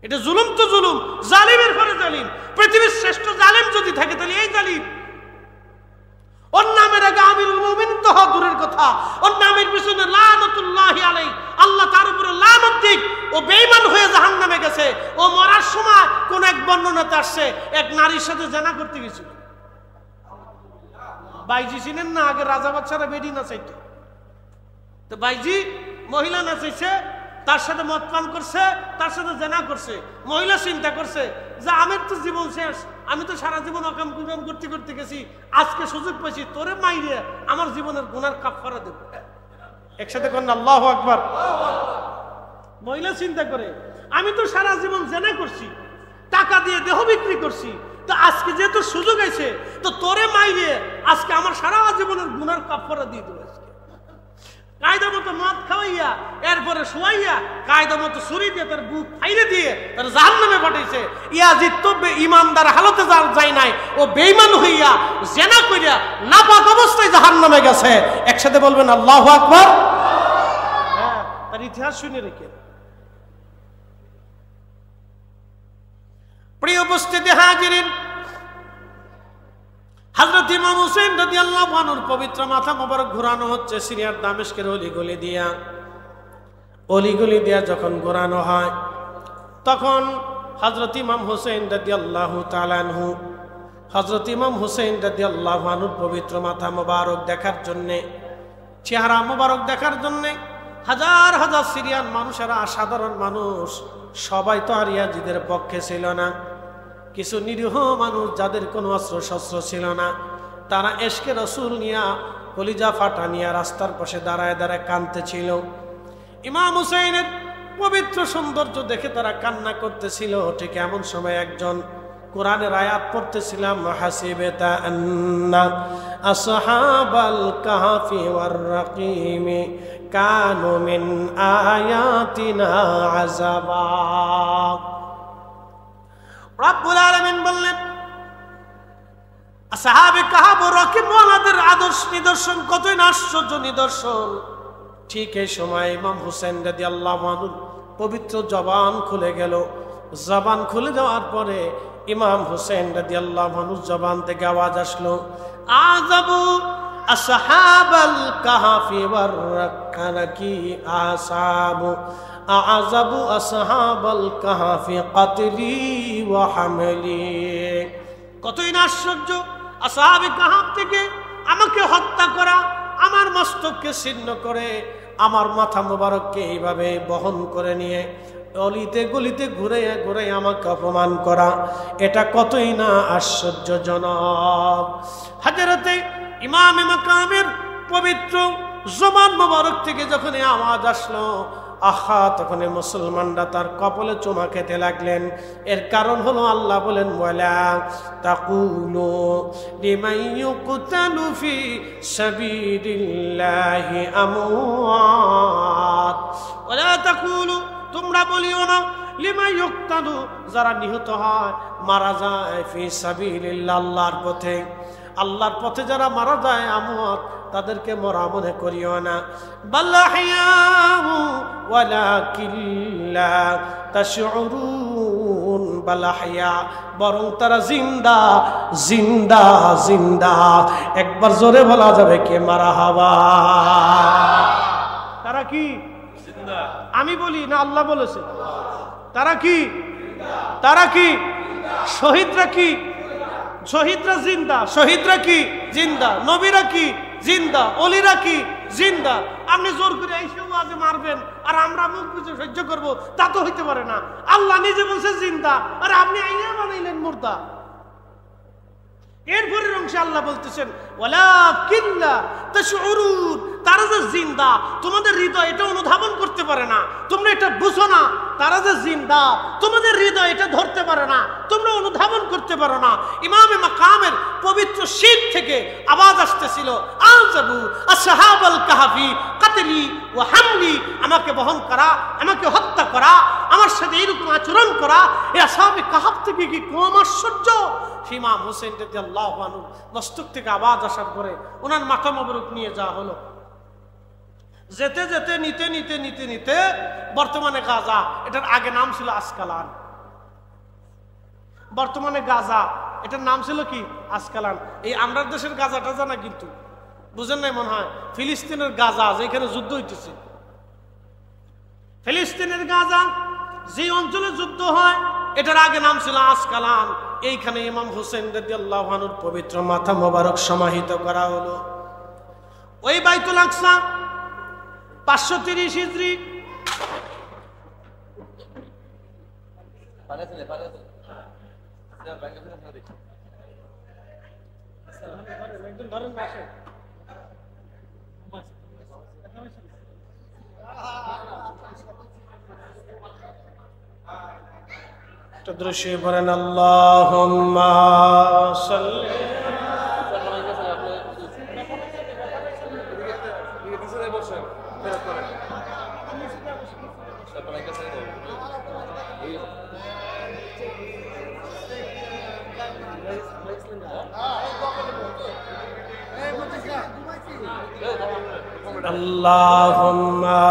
এটা জুলুম তো জুলুম, জালিমের পরে জালিম। পৃথিবীর শ্রেষ্ঠ জালিম যদি থাকে তাহলে এই জালিম। ওর নামের আগে আমিরুল মুমিনিন তো হওয়া দূরের কথা, ওর নামের পিছনে লানাতুল্লাহি আলাইহি, আল্লাহ তার উপরে লানত দিক। ও বেঈমান হয়ে জাহান্নামে গেছে। ও মরার সময় কোন এক বর্ণনাতে আসছে এক নারীর সাথে জেনা করতে গেছিল। বাইজি ছিলেন না, আগে রাজা বাচ্চারা বেডি নাচাইতো, তো বাইজি মহিলা নাচাইছে, তার সাথে মদ পান করছে, তার সাথে জেনা করছে। মহিলা চিন্তা করছে যে আমার তো জীবন শেষ, আমি তো সারা জীবন অকাম কুকাম করতে করতে গেছি, আজকে সুযোগ পাইছি, তোরে মাইরে আমার জীবনের গুনার কাফারা দেব। একসাথে করেন আল্লাহু আকবার। মহিলা চিন্তা করে, আমি তো সারা জীবন জেনা করছি, টাকা দিয়ে দেহ বিক্রি করছি, তো আজকে যেহেতু সুযোগ আছে, তো তোরে মাইরে আজকে আমার সারা জীবনের গুনার কাফারা দিয়ে দেবো। কায়দা মতো মদ খাওয়াইয়া এরপরে শোয়াইয়া কায়দা মতো ছুরি দিয়ে তার বুক ফাইরে দিয়ে তার জাহান্নামে পাঠাইছে। ইয়াজিদ তো ইমানদার হালতে যায় নাই, ও বেঈমান হইয়া জেনা কইরা নাপাক অবস্থায় জাহান্নামে গেছে। একসাথে বলবেন আল্লাহু আকবার। হ্যাঁ, তার ইতিহাস শুনে রেখে। প্রিয় উপস্থিতি হাজিরিন, হযরত ইমাম হুসাইন রাদিয়াল্লাহু আনহুর পবিত্র মাথা মোবারক ঘোরানো হচ্ছে সিরিয়ার দামেস্কের অলিগলি দিয়া যখন ঘোরানো হয়, তখন হযরত ইমাম হুসাইন রাদিয়াল্লাহু তাআলা আনহু, হযরত ইমাম হুসাইন রাদিয়াল্লাহু আনহুর পবিত্র মাথা মোবারক দেখার জন্য, চেহারা মোবারক দেখার জন্য হাজার হাজার সিরিয়ান মানুষেরা, সাধারণ মানুষ সবাই তো আর ইয়াজিদের পক্ষে ছিল না। কিছু নিরীহ মানুষ যাদের কোনো অস্ত্র শস্ত্র ছিল না, তারা এশকে রসুল নিয়া, কলিজা ফাটা নিয়া রাস্তার পাশে দাঁড়ায় দাঁড়ায় কাঁদতেছিল। ইমাম হুসাইনের পবিত্র সৌন্দর্য দেখে তারা কান্না করতেছিল। ঠিক এমন সময় একজন কোরআনের আয়াত পড়তেছিলাম, হাসিবাতা আন্না আসহাবাল কাহফি ওয়ার রাকিমি কানু মিন আয়াতিনা আযাবা। রব্বুল আলামিন বললেন, আসহাবে কাহফ ও রাকিম ওয়ালাদের আদর্শ নিদর্শন কতই না আশ্চর্য নিদর্শন। ঠিক এই সময় ইমাম হুসাইন রাদিয়াল্লাহু আনহু পবিত্র জবান খুলে গেল। জবান খুলে যাওয়ার পরে ইমাম হুসাইন রাদিয়াল্লাহু আনহুর জবান থেকে আওয়াজ আসলো, আযাবু আসহাবাল কাহফি ওয়ার রাকানাকি আসাবু আযাবু আসহাবাল কাহফি কতলি ওয়া হামলি। কতই না আশ্চর্য, আসহাবে কাহফ থেকে আমাকে হত্যা করা, আমার মস্তককে ছিন্ন করে আমার মাথা মোবারককে এইভাবে বহন করে নিয়ে অলিতে গলিতে ঘুরে ঘুরে আমাকে অপমান করা, এটা কতই না আশ্চর্যজনক। হযরতে ইমামে মাকামের পবিত্র জবান মোবারক থেকে যখন এই আওয়াজ আসলো, আহা, তখন মুসলমানরা তার কপালে চুমা খেতে লাগলেন। এর কারণ হলো আল্লাহ বলেন, ওয়ালা তাকুলু লিমান ইউকতালু ফি সাবিলিল্লাহি আমওয়াত, ওয়ালা তাকুলু, তোমরা বলিও না, লিমান ইউকতালু, যারা নিহত হয়, মারা যায়, ফি সাবিলিল্লাহ, আল্লাহর পথে, আল্লাহর পথে যারা মারা যায়, আমওয়াত, তাদেরকে মরা মনে করিও না। বাল্লাহিয়াহু ওয়ালাকিন লা তাশউরুন, বাল্লাহিয়া, বরং তারা জিন্দা জিন্দা জিন্দা। একবার জোরে বলা যাবে কে মারহাবা? তারা কি জিন্দা? আমি বলি না আল্লাহ বলেছে? তারা কি? তারা কি? শহীদরা কি? শহীদরা জিন্দা। শহীদরা কি? জিন্দা। নবীরা কি? জিন্দা। অলিরা কি? জিন্দা। আপনি জোর করে এসে ওয়াজে মারবেন আর আমরা মুখ বুঝে সহ্য করবো, তা তো হইতে পারে না। আল্লাহ নিজে বলছে জিন্দা, আর আপনি আইয়া বানাইলেন মুর্দা। এরপরের অংশে আল্লাহ বলতেছেন, ওয়ালাকিন্না তাশউরুন, তারা যে জিন্দা, তোমাদের হৃদয় এটা অনুধাবন করতে পারে না, তোমরা এটা বুঝো না। তারা যে জিন্দা, তোমাদের হৃদয় এটা ধরতে পারে না, তোমরা অনুধাবন করতে পারো না। ইমামে মাকামের পবিত্র শীত থেকে আওয়াজ আসতেছিল, আযাবু আসহাবাল কাহফি কাতলি ওয়া হামলি, আমাকে বহন করা, আমাকে হত্যা করা, আমার সাথে এরকম আচরণ করা, এই আসহাবে কাহফ থেকে কি কম আশ্চর্য? ইমাম হোসেন রাদিয়াল্লাহু আনহু মস্তক থেকে আওয়াজ আসার পরে ওনার মাথা মোবারক নিয়ে যাওয়া হলো। যেতে যেতে নিতে নিতে নিতে নিতে বর্তমানে গাজা, এটার আগে নাম ছিল আসকালান, বর্তমানে গাজা, এটার নাম ছিল কি? আসকালান। এই আমরা দেশের গাজাটা জানা, কিন্তু বুঝেন নাই মনে হয়। ফিলিস্তিনের গাজা, যেখানে যুদ্ধ হইতেছে, ফিলিস্তিনের গাজা যে অঞ্চলে যুদ্ধ হয়, এটার আগে নাম ছিল আসকালান। এইখানে ইমাম হোসেন রাদিয়াল্লাহু আনহুর পবিত্র মাথা মোবারক সমাহিত করা হলো। ওই বাইতুল আকসা 530 হিজরি, দৃশ্যে পড়েন আল্লাহুম্মা সাল্লি। আল্লাহুম্মা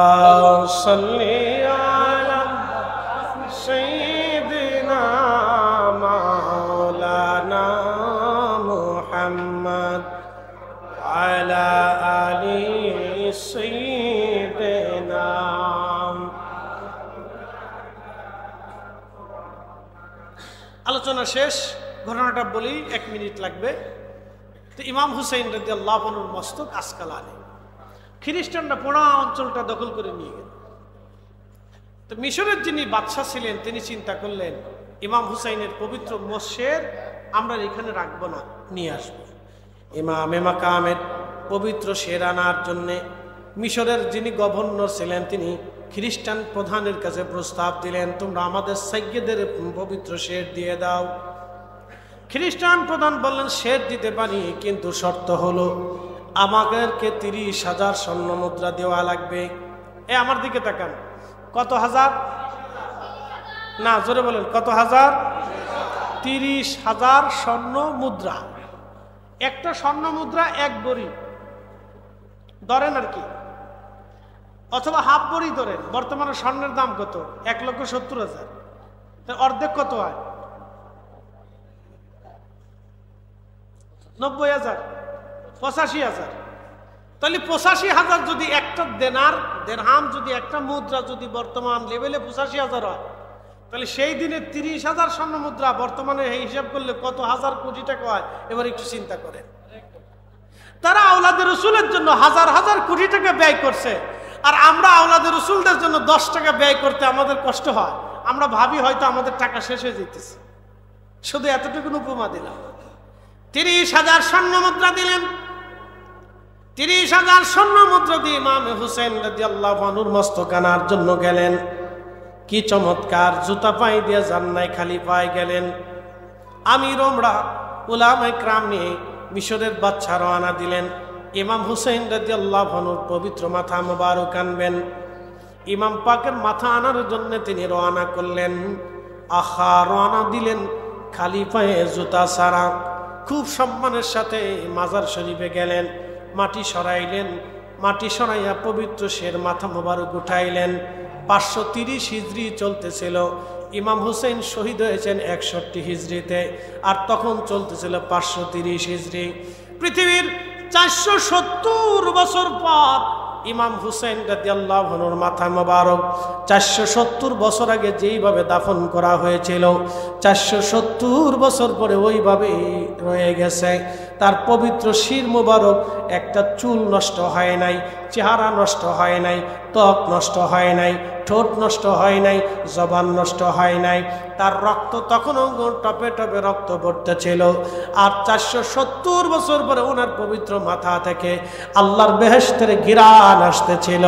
সাল্লি আলা সাইয়্যিদিনা মাওলানা মুহাম্মদ আলা আলি সাইয়্যিদিনা। আলোচনা শেষ, ঘটনাটা বলি, 1 মিনিট লাগবে। তো ইমাম হুসাইন রাদিয়াল্লাহু আনহুর মস্তক আসকালানে, খ্রিস্টানরা পুরা অঞ্চলটা দখল করে নিয়ে গেল। তো মিশরের যিনি বাদশাহ ছিলেন, তিনি চিন্তা করলেন, ইমাম হুসাইনের পবিত্র মসজিদ আমরা এখানে রাখবো না, নিয়ে আসবো। ইমামে মাকামের পবিত্র শের আনার জন্যে মিশরের যিনি গভর্নর ছিলেন, তিনি খ্রিস্টান প্রধানের কাছে প্রস্তাব দিলেন, তোমরা আমাদের সাইয়্যিদের পবিত্র শের দিয়ে দাও। খ্রিস্টান প্রধান বললেন, শের দিতে পারি, কিন্তু শর্ত হলো আমাদেরকে 30,000 স্বর্ণ মুদ্রা দেওয়া লাগবে। আমার দিকে তাকান, কত হাজার? না, জোরে বলেন, কত হাজার? 30,000 স্বর্ণ মুদ্রা। একটা স্বর্ণ মুদ্রা 1 বড়ি ধরেন আর কি, অথবা হাফ বড়ি ধরেন। বর্তমানে স্বর্ণের দাম কত? 1,70,000। অর্ধেক কত হয়? 90,000, 85,000। তাহলে 85,000 যদি একটা দেরহাম, যদি একটা মুদ্রা যদি বর্তমান লেভেলে 85,000 হয়, তাহলে সেই দিনে 30,000 স্বর্ণ মুদ্রা বর্তমানে হিসাব করলে কত হাজার কোটি টাকা হয়? এবার একটু চিন্তা করেন। তারা আওলাদে রসুলের জন্য হাজার হাজার কোটি টাকা ব্যয় করছে, আর আমরা আওলাদে রসুলদের জন্য 10 টাকা ব্যয় করতে আমাদের কষ্ট হয়। আমরা ভাবি হয়তো আমাদের টাকা শেষ হয়ে যেতেছে। শুধু এতটুকু উপমা দিলাম। 30,000 স্বর্ণ মুদ্রা দিলেন। 30,000 স্বর্ণ মুদ্রা দিয়ে ইমাম হুসেন রাদিয়াল্লাহু আনহুর মস্তক আনার জন্য গেলেন। কি চমৎকার, জুতা পায়ে দিয়ে যান নাই, খালি পায়ে গেলেন। আমির ওমরা উলামায়ে কেরাম নিয়ে মিশরের বাদশা রওনা দিলেন। ইমাম হুসেন রাদিয়াল্লাহু আনহুর পবিত্র মাথা মোবারক আনবেন। ইমাম পাকের মাথা আনার জন্য তিনি রওনা করলেন। আহা, রওনা দিলেন খালি পায়ে, জুতা ছাড়া। খুব সম্মানের সাথে মাজার শরীফে গেলেন, মাটি সরাইলেন। মাটি সরাইয়া পবিত্র শের মাথা মোবারক উঠাইলেন। 530 হিজরি চলতেছিল। ইমাম হুসেন শহীদ হয়েছেন 61 হিজরিতে, আর তখন চলতেছিল 530 হিজরি। পৃথিবীর 470 বছর পর ইমাম হুসেন রাদিয়াল্লাহু আনহুর মাথা মোবারক 470 বছর আগে যেইভাবে দাফন করা হয়েছিল, 470 বছর পরে ওইভাবে রয়ে গেছে। তার পবিত্র শির মোবারক একটা চুল নষ্ট হয় নাই, চেহারা নষ্ট হয় নাই, ত্বক নষ্ট হয় নাই, ঠোঁট নষ্ট হয় নাই, জবান নষ্ট হয় নাই। তার রক্ত তখনও টপে টপে রক্ত পড়তেছিল। আর 470 বছর পরে ওনার পবিত্র মাথা থেকে আল্লাহর বেহেশতের ঘিরান আসতেছিল।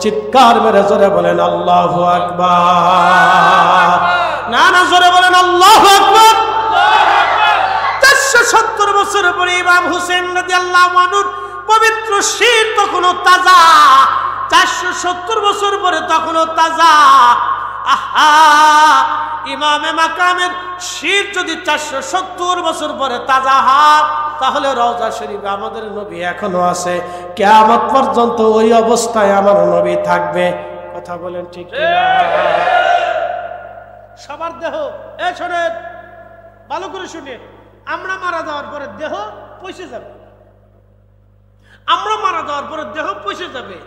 চিৎকার মেরে জোরে বলেন আল্লাহু আকবার। না না, জোরে বলেন আল্লাহু আকবার। 470 বছর পরে ইমাম হুসেন রাদিয়াল্লাহু আনহুর পবিত্র শির তখনও তাজা। 470 বছর পরে তখনও তাজা। আহা, ইমামে মাকামের শির যদি 470 বছর পরে তাজা হয়, তাহলে রওজা শরীফে আমাদের নবী এখনো আছে। কিয়ামত পর্যন্ত ওই অবস্থায় আমার নবী থাকবে। কথা বলেন ঠিক কিনা? সবার দেহ, শোনেন ভালো করে শুনেন, আমরা মারা যাওয়ার পরে দেহ পচে যাবে। আমরা মারা যাওয়ার পরে দেহ পচে যাবে।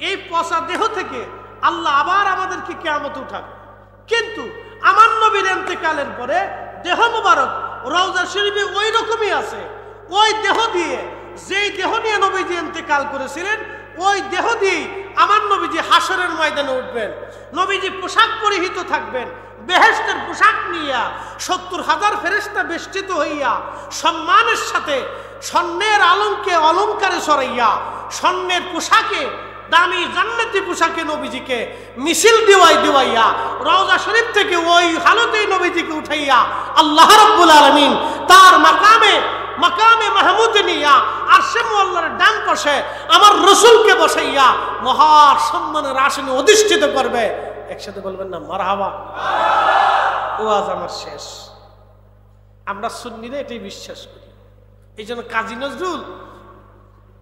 এই পচা দেহ থেকে আল্লাহ আবার আমাদেরকে কিয়ামতে উঠাবে। কিন্তু আমার নবীর ইন্তেকালের পরে দেহ মোবারক রওজা শরীফে ওই রকমই আছে। ওই দেহ দিয়ে, যেই দেহ নিয়ে নবীজি ইন্তেকাল করেছিলেন, ওই দেহ দিয়ে আমার নবীজি হাসরের ময়দানে উঠবেন। নবীজি পোশাক পরিহিত থাকবেন, বেহেশতের পোশাক নিয়া 70,000 ফেরেশতা বেষ্টিত হইয়া সম্মানের সাথে স্বর্ণের আলঙ্কে অলঙ্কারে সরাইয়া স্বর্ণের পোশাকে, দামি জান্নাতি পোশাকে নবীজিকে মিছিল দিওয়াইয়া রওজা শরীফ থেকে ওই হালতেই নবীজিকে উঠাইয়া আল্লাহ রাব্বুল আলামিন তার মাকামে মাহমুদে নিয়া আরশে মুআল্লার ডান পাশে আমার রাসূলকে বসাইয়া মহা সম্মানের আসনে অধিষ্ঠিত করবে। একসাথে বলবেন না মারহাবা? ওয়াজ আমার শেষ। আমরা সুন্নিরা এটাই বিশ্বাস করি। এই জন্য কাজী নজরুল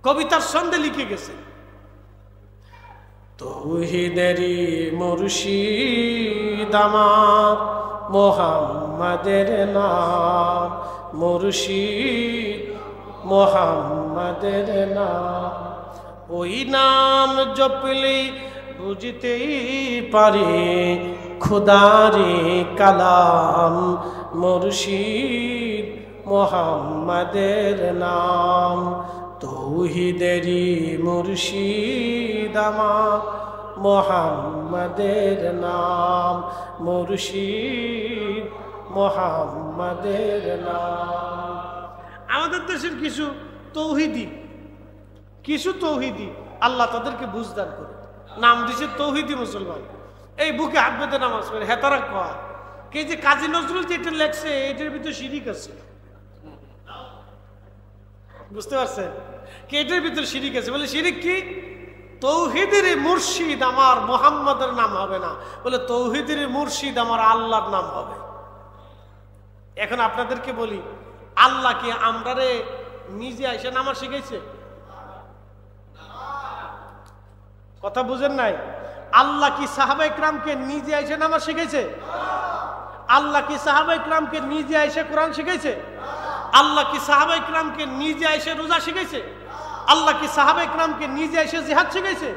কবিতার ছন্দে লিখে গেছে, তৌহিদেরই মুর্শিদ আমার মুহাম্মাদের নাম, মুর্শিদ মুহাম্মাদের নাম। ওই নাম জপলে বুঝতেই পারে খুদারে কালাম, মুর্শিদ মুহাম্মাদের নাম। তৌহিদেরই মুর্শিদ আমার মুহাম্মাদের নাম, মুর্শিদ মুহাম্মাদের নাম। আমাদের দেশের কিছু তৌহিদি আল্লাহ তাদেরকে বুঝদান করে নাম দিছে তৌহিদি মুসলমান। এই বুকে হাত বেঁধে নামাজ পড়ে হেতারা কয় কে যে কাজী নজরুল যেটা লেখছে এটার ভিতরে শিরিক আছে। বুঝতে পারছেন? কে এটার ভিতরে শিরিক আছে। বলে শিরিক কি? তৌহিদের মুর্শিদ আমার মুহাম্মাদের নাম হবে না, বলে তৌহিদের মুর্শিদ আমার আল্লাহর নাম হবে। এখন আপনাদেরকে বলি, আল্লাহ কি আমরারে নিজে আইসা নামাজ শিখাইছে? কথা বুঝেন নাই? আল্লাহ কি সাহাবা ইকরামকে নিজে আইসা নামাজ শিখাইছে? আল্লাহ কি সাহাবা ইকরামকে নিজে আইসা কোরআন শিখাইছে? আল্লাহ কি সাহাবা ইকরামকে নিজে আইসা রোজা শিখাইছে? আল্লাহ কি সাহাবা ইকরামকে নিজে এসে জিহাদ শিখাইছে?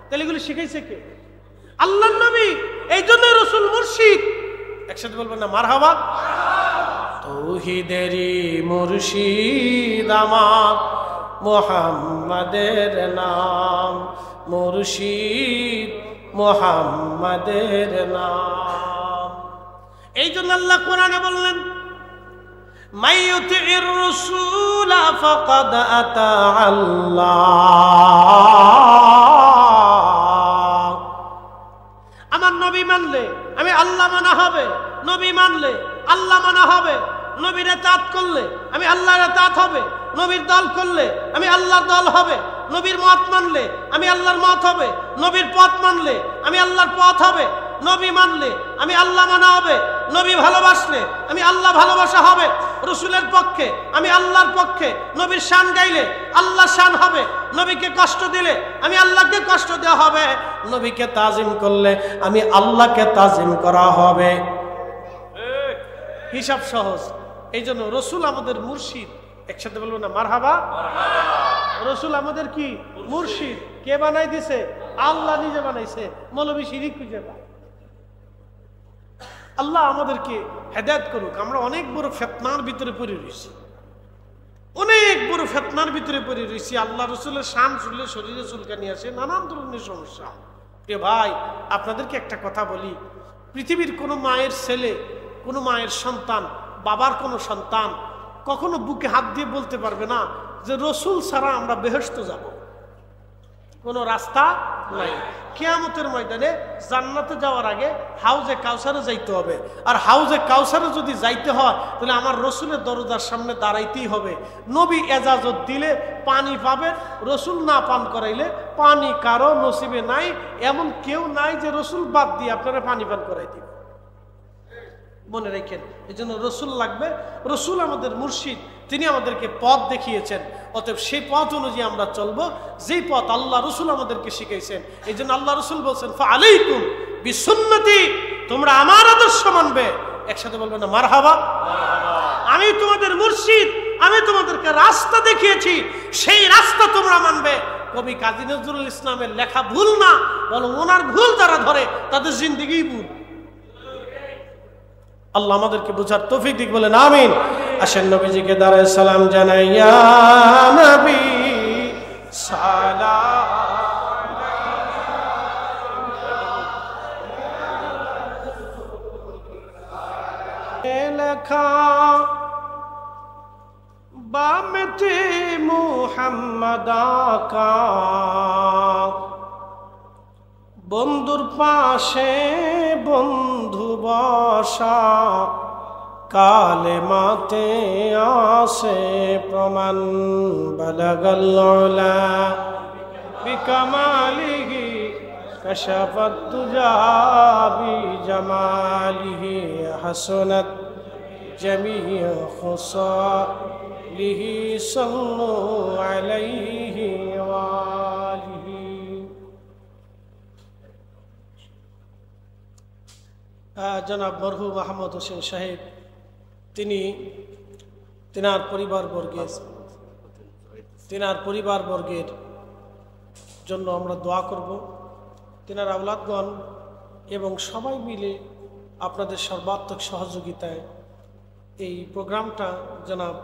তাহলে এগুলো শিখাইছে কে? আল্লাহর নবী। এই জন্য রাসূল মুর্শিদ। একসাথে বলবেন না মারহাবা? তৌহিদেরই মুর্শিদ আমার মুহাম্মাদের নাম, মুর্শিদ মুহাম্মাদের নাম। এই জন্য আল্লাহ কোরআনে বললেন মাইয়ুতির রাসূল ফাকাদ আতা আল্লাহ। আমার নবী মানলে আমি আল্লাহ মানা হবে, নবী মানলে আল্লাহ মানা হবে, নবীর ইতাআত করলে আমি আল্লাহর ইতাআত হবে, নবীর দল করলে আমি আল্লাহর দল হবে, নবীর মত মানলে আমি আল্লাহর মত হবে, নবীর পথ মানলে আমি আল্লাহর পথ হবে, নবী মানলে আমি আল্লাহ মানা হবে, নবী ভালোবাসলে আমি আল্লাহ ভালোবাসা হবে, রসুলের পক্ষে আমি আল্লাহর পক্ষে, নবীর শান গাইলে আল্লাহ শান হবে, নবীকে কষ্ট দিলে আমি আল্লাহকে কষ্ট দেওয়া হবে, নবীকে তাজিম করলে আমি আল্লাহকে তাজিম করা হবে। হিসাব সহজ। এই জন্য রসুল আমাদের মুর্শিদ। একসাথে বলবো না মারহাবা? রসুল আমাদের কি মুর্শিদ। কে বানাই দিছে? আল্লাহ নিজে বানাইছে। মৌলবী শিরিক খুঁজে পায়। আল্লাহ আমাদেরকে হেদায়েত করুক। আমরা অনেক বড় ফিতনার ভিতরে পড়ে রয়েছি, অনেক বড় ফিতনার ভিতরে পড়ে রয়েছি। আল্লাহ রসুলের শান শুনলে শরীরে চুলকানি আসে, নানান ধরনের সমস্যা। প্রিয় ভাই, আপনাদেরকে একটা কথা বলি, পৃথিবীর কোনো মায়ের ছেলে, কোনো মায়ের সন্তান, বাবার কোনো সন্তান কখনো বুকে হাত দিয়ে বলতে পারবে না যে রসুল ছাড়া আমরা বেহেশত যাব। কোনো রাস্তা নাই। কিয়ামতের ময়দানে জান্নাতে যাওয়ার আগে হাউজে কাউসারে যাইতে হবে। আর হাউজে কাউসারে যদি যাইতে হয় তাহলে আমার রসুলের দরজার সামনে দাঁড়াইতেই হবে। নবী এজাজত দিলে পানি পাবে, রসুল না পান করাইলে পানি কারো নসিবে নাই। এমন কেউ নাই যে রসুল বাদ দিয়ে আপনারা পানি পান করাই দিবে। মনে রাখেন, এই জন্য রসুল লাগবে। রসুল আমাদের মুর্শিদ, তিনি আমাদেরকে পথ দেখিয়েছেন। অতএব সেই পথ অনুযায়ী আমরা চলবো, যেই পথ আল্লাহ রসুল আমাদেরকে শিখাইছেন। এই জন্য আল্লাহ রসুল বলছেন ফালাইকুম বিসুন্নতি, তোমরা আমার আদর্শ মানবে। একসাথে বলবেন না মারহাবা? আমি তোমাদের মুর্শিদ, আমি তোমাদেরকে রাস্তা দেখিয়েছি, সেই রাস্তা তোমরা মানবে। কবি কাজী নজরুল ইসলামের লেখা ভুল না, বরং ওনার ভুল যারা ধরে তাদের জিন্দেগি ভুল। আল্লাহ আমাদেরকে বুঝার তৌফিক দিক, বলেন আমিন। আসেন নবীজিকে দাঁড়ায় সালাম জানাই। ইয়া নবী সালাম লেখা বামতে মুহাম্মদ আকা, বন্ধুর পাশে বন্ধু বসা, কালে মাতে আসে প্রমাণ। বালাগাল উলা বিকামালিহি কাশাফাত তুজা বিজামালিহি, হাসানাত জামিউ খুসালিহি, সাল্লু আলাইহি ওয়া আলিহি। জনাব মরহুম আহমদ হোসেন সাহেব, তিনার পরিবারবর্গের জন্য আমরা দোয়া করব। তিনার আওলাদগণ এবং সবাই মিলে আপনাদের সর্বাত্মক সহযোগিতায় এই প্রোগ্রামটা জনাব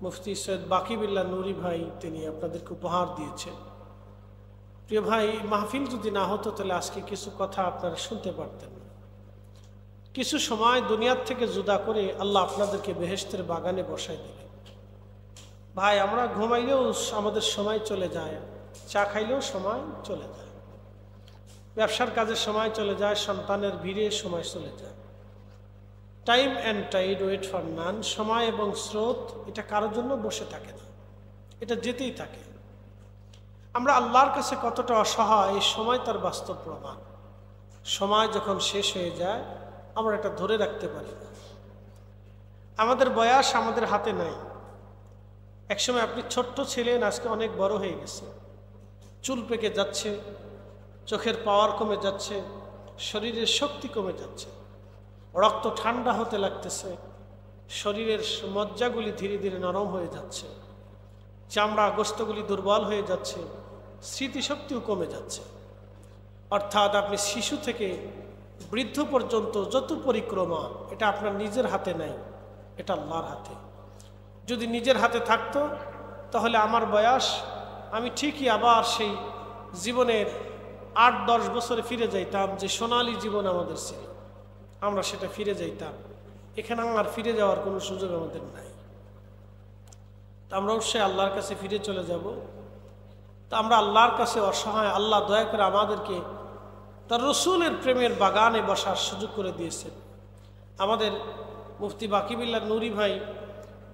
মুফতি সৈয়দ বাকিবিল্লাহ নুরি ভাই তিনি আপনাদেরকে উপহার দিয়েছেন। প্রিয় ভাই, মাহফিল যদি না হতো তাহলে আজকে কিছু কথা আপনারা শুনতে পারতেন না। কিছু সময় দুনিয়ার থেকে জুদা করে আল্লাহ আপনাদেরকে বেহেশতের বাগানে বসাই দিলেন। ভাই, আমরা ঘুমাইলেও আমাদের সময় চলে যায়, চা খাইলেও সময় চলে যায়, ব্যবসার কাজের সময় চলে যায়, সন্তানের ভিড়ে সময় চলে যায়। Time and tide wait for none. সময় এবং স্রোত এটা কারোর জন্য বসে থাকে না, এটা যেতেই থাকে। আমরা আল্লাহর কাছে কতটা অসহায়, এই সময় তার বাস্তব প্রমাণ। সময় যখন শেষ হয়ে যায় আমরা এটা ধরে রাখতে পারি না। আমাদের বয়স আমাদের হাতে নাই। একসময় আপনি ছোট্ট ছিলেন, আজকে অনেক বড় হয়ে গেছে, চুল পেকে যাচ্ছে, চোখের পাওয়ার কমে যাচ্ছে, শরীরের শক্তি কমে যাচ্ছে, রক্ত ঠান্ডা হতে লাগতেছে, শরীরের মজ্জাগুলি ধীরে ধীরে নরম হয়ে যাচ্ছে, চামড়া গোস্তগুলি দুর্বল হয়ে যাচ্ছে, স্মৃতিশক্তিও কমে যাচ্ছে। অর্থাৎ আপনি শিশু থেকে বৃদ্ধ পর্যন্ত যত পরিক্রমা, এটা আপনার নিজের হাতে নাই, এটা আল্লাহর হাতে। যদি নিজের হাতে থাকতো তাহলে আমার বয়স, আমি ঠিকই আবার সেই জীবনের 8-10 বছরে ফিরে যাইতাম, যে সোনালী জীবন আমাদের ছিল, আমরা সেটা ফিরে যাইতাম। এখানে আর ফিরে যাওয়ার কোনো সুযোগ আমাদের নাই। তা আমরা অবশ্যই আল্লাহর কাছে ফিরে চলে যাব। তা আমরা আল্লাহর কাছে অসহায়, আল্লাহ দয়া করে আমাদেরকে তার রসুলের প্রেমের বাগানে বসার সুযোগ করে দিয়েছেন। আমাদের মুফতি বাকিবিল্লাহ নুরি ভাই,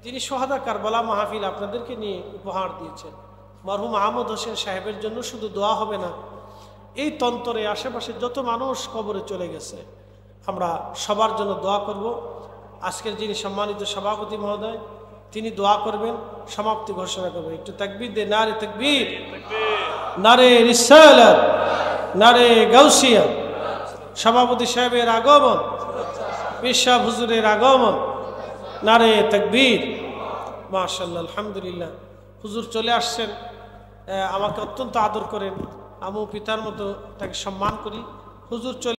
তিনি সোহাদা কারবালা মাহফিল আপনাদেরকে নিয়ে উপহার দিয়েছেন। মরহুম আহমদ হোসেন সাহেবের জন্য শুধু দোয়া হবে না, এই তন্তরে আশেপাশে যত মানুষ কবরে চলে গেছে আমরা সবার জন্য দোয়া করব। আজকের যিনি সম্মানিত সভাপতি মহোদয়, তিনি দোয়া করবেন, সমাপ্তি ঘোষণা করবেন। একটু তাকবীর দে, নারে তাকবীর, নারে রিসালাত, নারে গাউসিয়া। সভাপতি সাহেবের আগমন, পীর সাহেব হুজুরের আগমন, নারে তাকবীর। মাশাআল্লাহ, আলহামদুলিল্লাহ। হুজুর চলে আসছেন, আমাকে অত্যন্ত আদর করেন, আমিও পিতার মতো তাকে সম্মান করি। হুজুর চলে